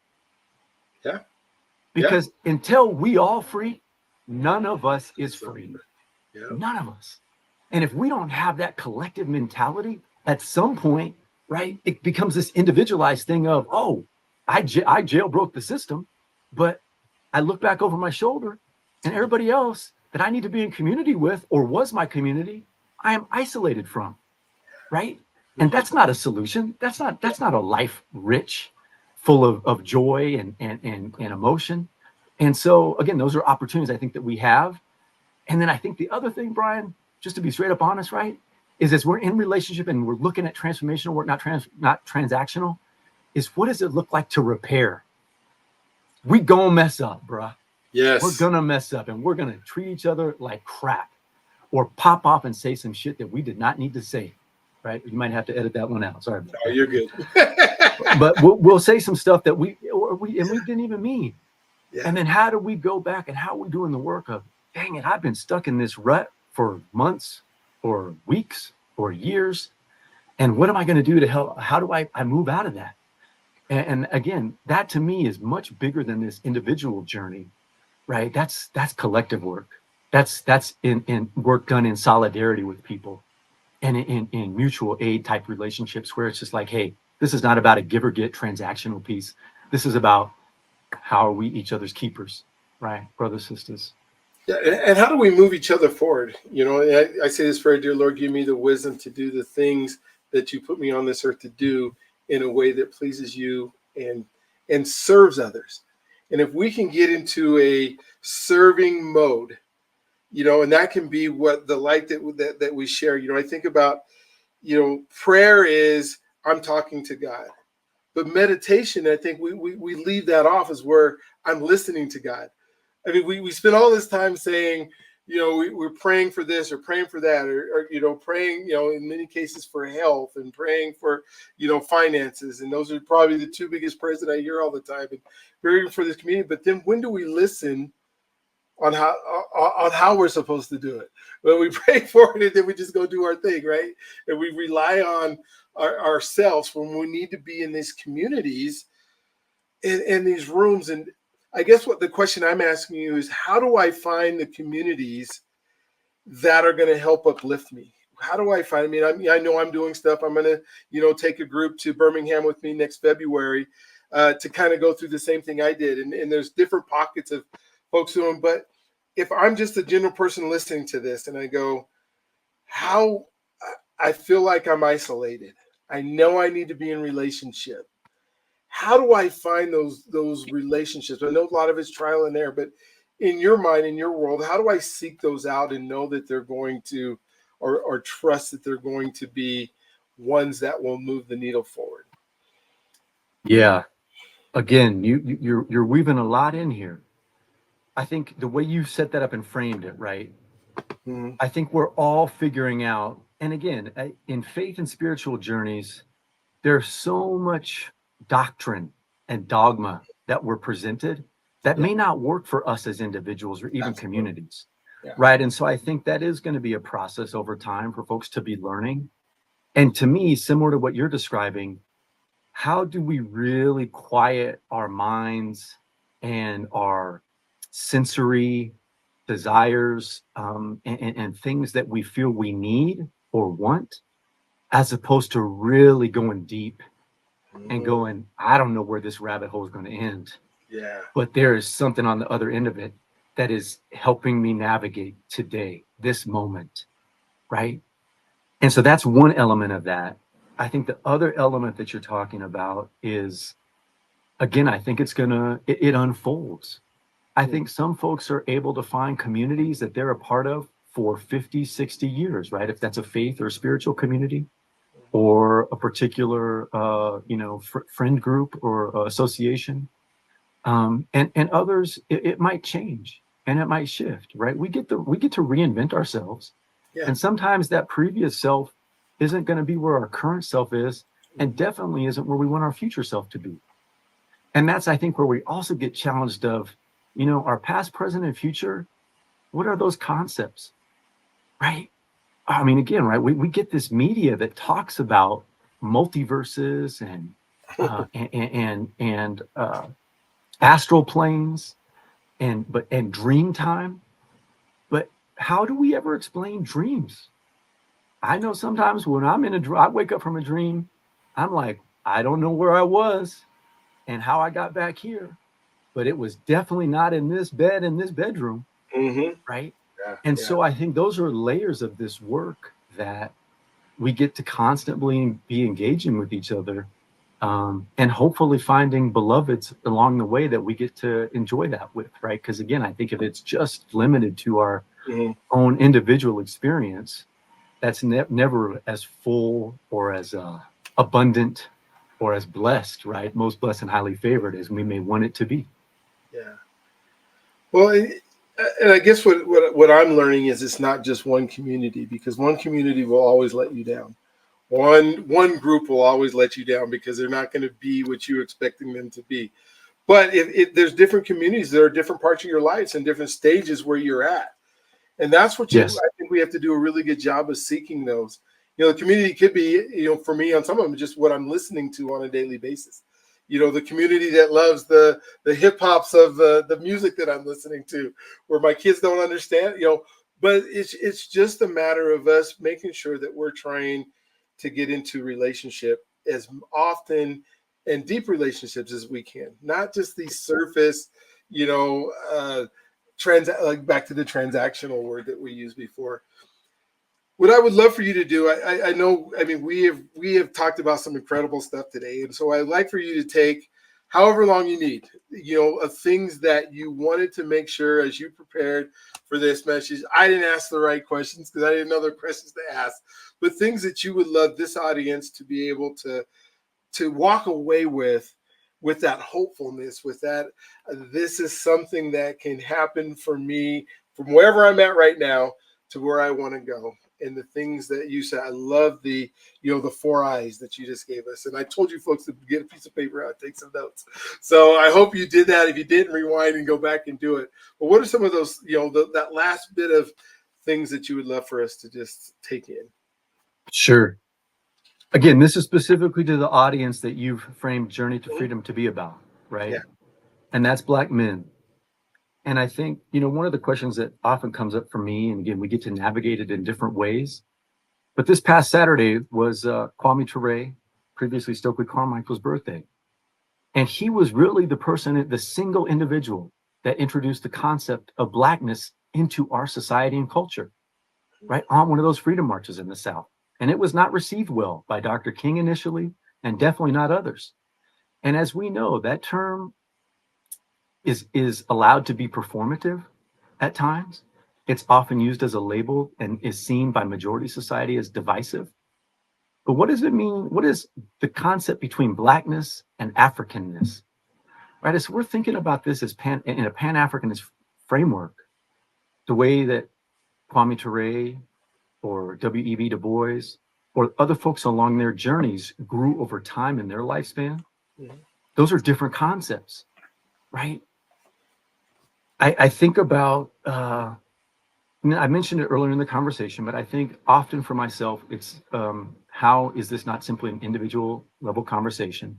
Yeah. Because until we all free, none of us is free. Yeah. None of us. And if we don't have that collective mentality, at some point, right, it becomes this individualized thing of, oh, I jailbroke the system, but I look back over my shoulder and everybody else that I need to be in community with or was my community, I am isolated from, right? And that's not a solution. That's not a life rich, full of joy and emotion. And so again, those are opportunities I think that we have. And then I think the other thing, Brian, just to be straight up honest, right, is as we're in relationship and we're looking at transformational work, not transactional, is what does it look like to repair? We gonna mess up, bruh. Yes. We're gonna mess up and we're gonna treat each other like crap or pop off and say some shit that we did not need to say, right? You might have to edit that one out. Sorry about that. You're good. But we'll say some stuff that we didn't even mean. Yeah. And then how do we go back and how are we doing the work of, dang it, I've been stuck in this rut for months or weeks or years. And what am I going to do to help? How do I move out of that? And again, that to me is much bigger than this individual journey, right? That's collective work. That's in work done in solidarity with people and in mutual aid type relationships where it's just like, hey, this is not about a give or get transactional piece. This is about how are we each other's keepers, right? Brothers, sisters. Yeah, and how do we move each other forward? I say this prayer, dear Lord, give me the wisdom to do the things that you put me on this earth to do in a way that pleases you and serves others. And if we can get into a serving mode, and that can be what the light that we share. I think about, prayer is I'm talking to God. But meditation, I think we leave that off as where I'm listening to God. I mean, we spend all this time saying, we're praying for this or praying for that, or praying, in many cases for health and praying for, finances. And those are probably the two biggest prayers that I hear all the time and praying for this community. But then when do we listen on how we're supposed to do it? Well, we pray for it and then we just go do our thing, right? And we rely on ourselves when we need to be in these communities, in these rooms. And I guess what the question I'm asking you is, how do I find the communities that are going to help uplift me? How do I find? I know I'm doing stuff. I'm going to, take a group to Birmingham with me next February to kind of go through the same thing I did. And there's different pockets of folks doing. But if I'm just a general person listening to this and I go, how I feel like I'm isolated. I know I need to be in relationship. How do I find those relationships? I know a lot of it's trial and error, but in your mind, in your world, how do I seek those out and know that they're going to, or trust that they're going to be ones that will move the needle forward? Yeah. Again, you're weaving a lot in here. I think the way you set that up and framed it, right? Mm-hmm. I think we're all figuring out, and again, in faith and spiritual journeys, there's so much doctrine and dogma that we're presented that may not work for us as individuals or even communities, right? And so I think that is going to be a process over time for folks to be learning. And to me, similar to what you're describing, how do we really quiet our minds and our sensory desires and things that we feel we need or want, as opposed to really going deep and going, I don't know where this rabbit hole is going to end. Yeah. But there is something on the other end of it that is helping me navigate today, this moment, right? And so that's one element of that. I think the other element that you're talking about is, again, I think it unfolds. I think some folks are able to find communities that they're a part of for 50, 60 years, right? If that's a faith or a spiritual community or a particular, friend group or association. And others, it might change and it might shift, right? We get to reinvent ourselves. Yeah. And sometimes that previous self isn't going to be where our current self is, and definitely isn't where we want our future self to be. And that's, I think, where we also get challenged of, our past, present, and future. What are those concepts, right? I mean, again, right? We get this media that talks about multiverses and astral planes and dream time. But how do we ever explain dreams? I know sometimes when I'm in a dream, I wake up from a dream, I'm like, I don't know where I was and how I got back here, but it was definitely not in this bed in this bedroom, Mm-hmm. right? Yeah. And so I think those are layers of this work that we get to constantly be engaging with each other, and hopefully finding beloveds along the way that we get to enjoy that with, right? Because again, I think if it's just limited to our Mm-hmm. own individual experience, that's never as full or as abundant or as blessed, right? Most blessed and highly favored as we may want it to be. Yeah. Well, and I guess what I'm learning is it's not just one community, because one community will always let you down. One group will always let you down because they're not going to be what you're expecting them to be. But if there's different communities, there are different parts of your lives and different stages where you're at. And that's what Yes. I think we have to do a really good job of seeking those. The community could be, for me on some of them, just what I'm listening to on a daily basis. The community that loves the hip hops of the music that I'm listening to, where my kids don't understand, but it's just a matter of us making sure that we're trying to get into relationship as often and deep relationships as we can, not just these surface, you know, uh, like back to the transactional word that we used before. What I would love for you to do, I know, I mean, we have talked about some incredible stuff today, and so I'd like for you to take however long you need, of things that you wanted to make sure as you prepared for this message. I didn't ask the right questions because I didn't know the questions to ask, but things that you would love this audience to be able to walk away with that hopefulness, with that this is something that can happen for me from wherever I'm at right now to where I want to go. And the things that you said, I love the 4 eyes that you just gave us. And I told you folks to get a piece of paper out, take some notes. So I hope you did that. If you didn't, rewind and go back and do it. But what are some of those, that last bit of things that you would love for us to just take in? Sure. Again, this is specifically to the audience that you've framed Journey to Freedom to be about, right? Yeah. And that's Black men. And I think, one of the questions that often comes up for me, and again, we get to navigate it in different ways. But this past Saturday was Kwame Ture, previously Stokely Carmichael's birthday. And he was really the person, the single individual that introduced the concept of Blackness into our society and culture, right? On one of those freedom marches in the South. And it was not received well by Dr. King initially, and definitely not others. And as we know, that term is allowed to be performative at times. It's often used as a label and is seen by majority society as divisive. But what does it mean? What is the concept between Blackness and Africanness? Right? As we're thinking about this as in a Pan-Africanist framework, the way that Kwame Ture or W.E.B. Du Bois or other folks along their journeys grew over time in their lifespan, those are different concepts, right? I think about, I mentioned it earlier in the conversation, but I think often for myself, it's how is this not simply an individual level conversation,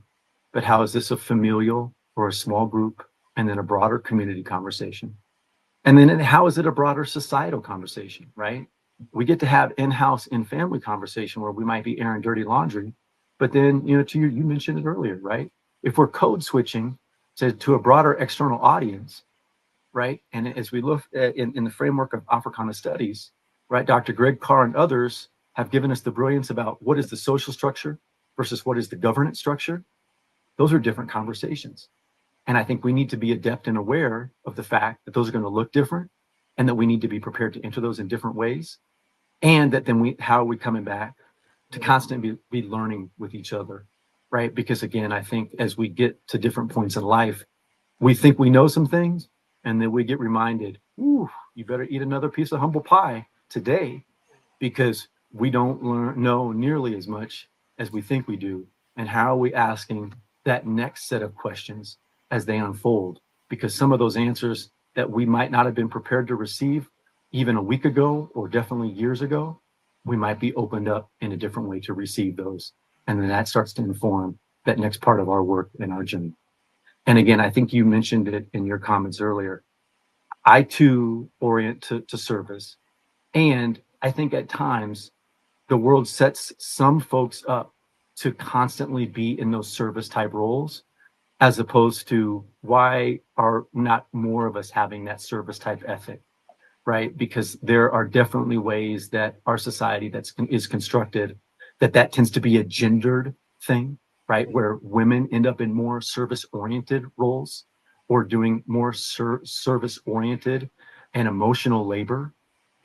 but how is this a familial or a small group and then a broader community conversation? And then how is it a broader societal conversation, right? We get to have in-house, in-family conversation where we might be airing dirty laundry, but then, you mentioned it earlier, right? If we're code switching to a broader external audience, right? And as we look in the framework of Africana studies, right, Dr. Greg Carr and others have given us the brilliance about what is the social structure versus what is the governance structure, those are different conversations. And I think we need to be adept and aware of the fact that those are going to look different and that we need to be prepared to enter those in different ways. And that then how are we coming back to constantly be learning with each other, right? Because again, I think as we get to different points in life, we think we know some things, and then we get reminded, ooh, you better eat another piece of humble pie today, because we don't know nearly as much as we think we do. And how are we asking that next set of questions as they unfold? Because some of those answers that we might not have been prepared to receive even a week ago, or definitely years ago, we might be opened up in a different way to receive those. And then that starts to inform that next part of our work and our journey. And again, I think you mentioned it in your comments earlier. I too orient to service. And I think at times the world sets some folks up to constantly be in those service type roles, as opposed to why are not more of us having that service type ethic, right? Because there are definitely ways that our society is constructed that tends to be a gendered thing, right? Where women end up in more service oriented roles, or doing more service oriented and emotional labor.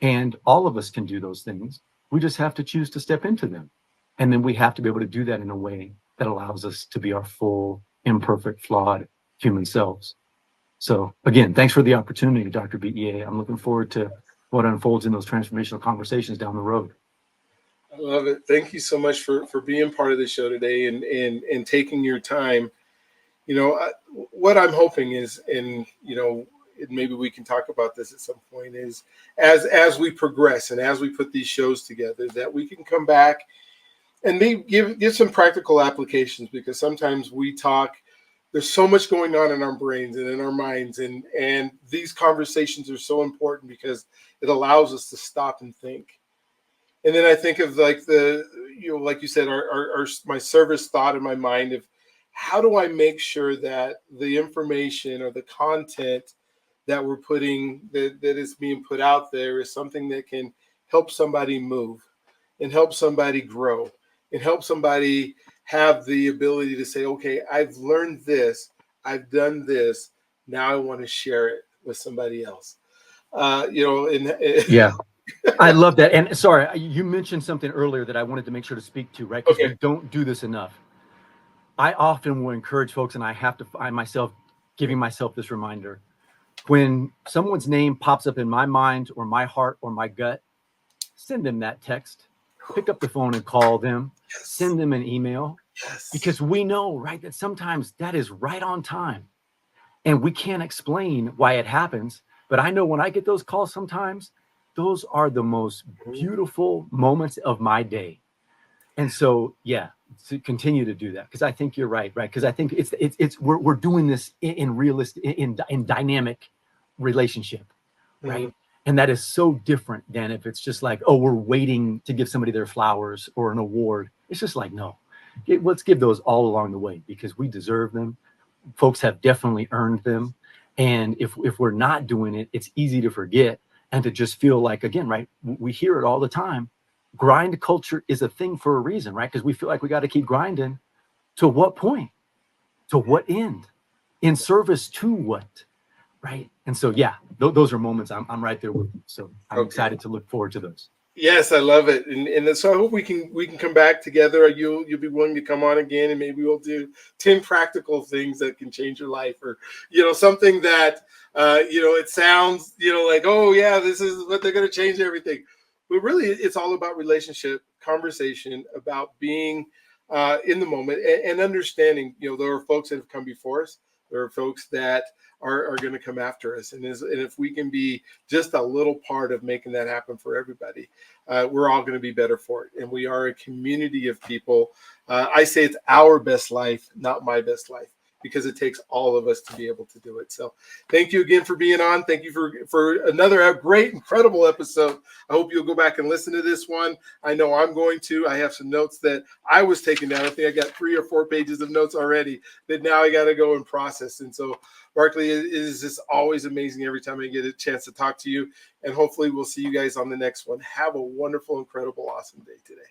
And all of us can do those things. We just have to choose to step into them. And then we have to be able to do that in a way that allows us to be our full, imperfect, flawed human selves. So again, thanks for the opportunity, Dr. BEA. I'm looking forward to what unfolds in those transformational conversations down the road. I love it. Thank you so much for being part of the show today and taking your time. What I'm hoping is, and maybe we can talk about this at some point, is as we progress and as we put these shows together, that we can come back and maybe give some practical applications, because sometimes we talk, there's so much going on in our brains and in our minds, and these conversations are so important because it allows us to stop and think. And then I think of like like you said, our my service thought in my mind of how do I make sure that the information or the content that we're putting that is being put out there is something that can help somebody move and help somebody grow and help somebody have the ability to say, okay, I've learned this, I've done this, now I want to share it with somebody else. Yeah. I love that. And sorry, you mentioned something earlier that I wanted to make sure to speak to, right? Because Okay. we don't do this enough. I often will encourage folks, and I have to find myself giving myself this reminder. When someone's name pops up in my mind or my heart or my gut, send them that text, pick up the phone and call them, Yes. Send them an email, Yes. because we know, right, that sometimes that is right on time. And we can't explain why it happens. But I know when I get those calls sometimes, those are the most beautiful moments of my day. And so, yeah, to continue to do that, because I think you're right? Because I think we're doing this in realistic, in dynamic relationship, right? Mm-hmm. And that is so different than if it's just like, oh, we're waiting to give somebody their flowers or an award. It's just like, no, let's give those all along the way, because we deserve them. Folks have definitely earned them. And if we're not doing it, it's easy to forget and to just feel like, again, right, we hear it all the time. Grind culture is a thing for a reason, right? Because we feel like we got to keep grinding. To what point? To what end? In service to what? Right? And so, yeah, those are moments I'm right there with you. So I'm excited to look forward to those. Yes, I love it, and so I hope we can come back together. You'll be willing to come on again, and maybe we'll do 10 practical things that can change your life, or something that it sounds like, oh yeah, this is what they're going to change everything, but really it's all about relationship, conversation, about being in the moment and understanding. There are folks that have come before us. There are folks that are going to come after us. And if we can be just a little part of making that happen for everybody, we're all going to be better for it. And we are a community of people. I say it's our best life, not my best life, because it takes all of us to be able to do it. So thank you again for being on. Thank you for another great, incredible episode. I hope you'll go back and listen to this one. I know I'm going to. I have some notes that I was taking down. I think I got 3 or 4 pages of notes already that now I got to go and process. And so, Barclay, it is just always amazing every time I get a chance to talk to you. And hopefully we'll see you guys on the next one. Have a wonderful, incredible, awesome day today.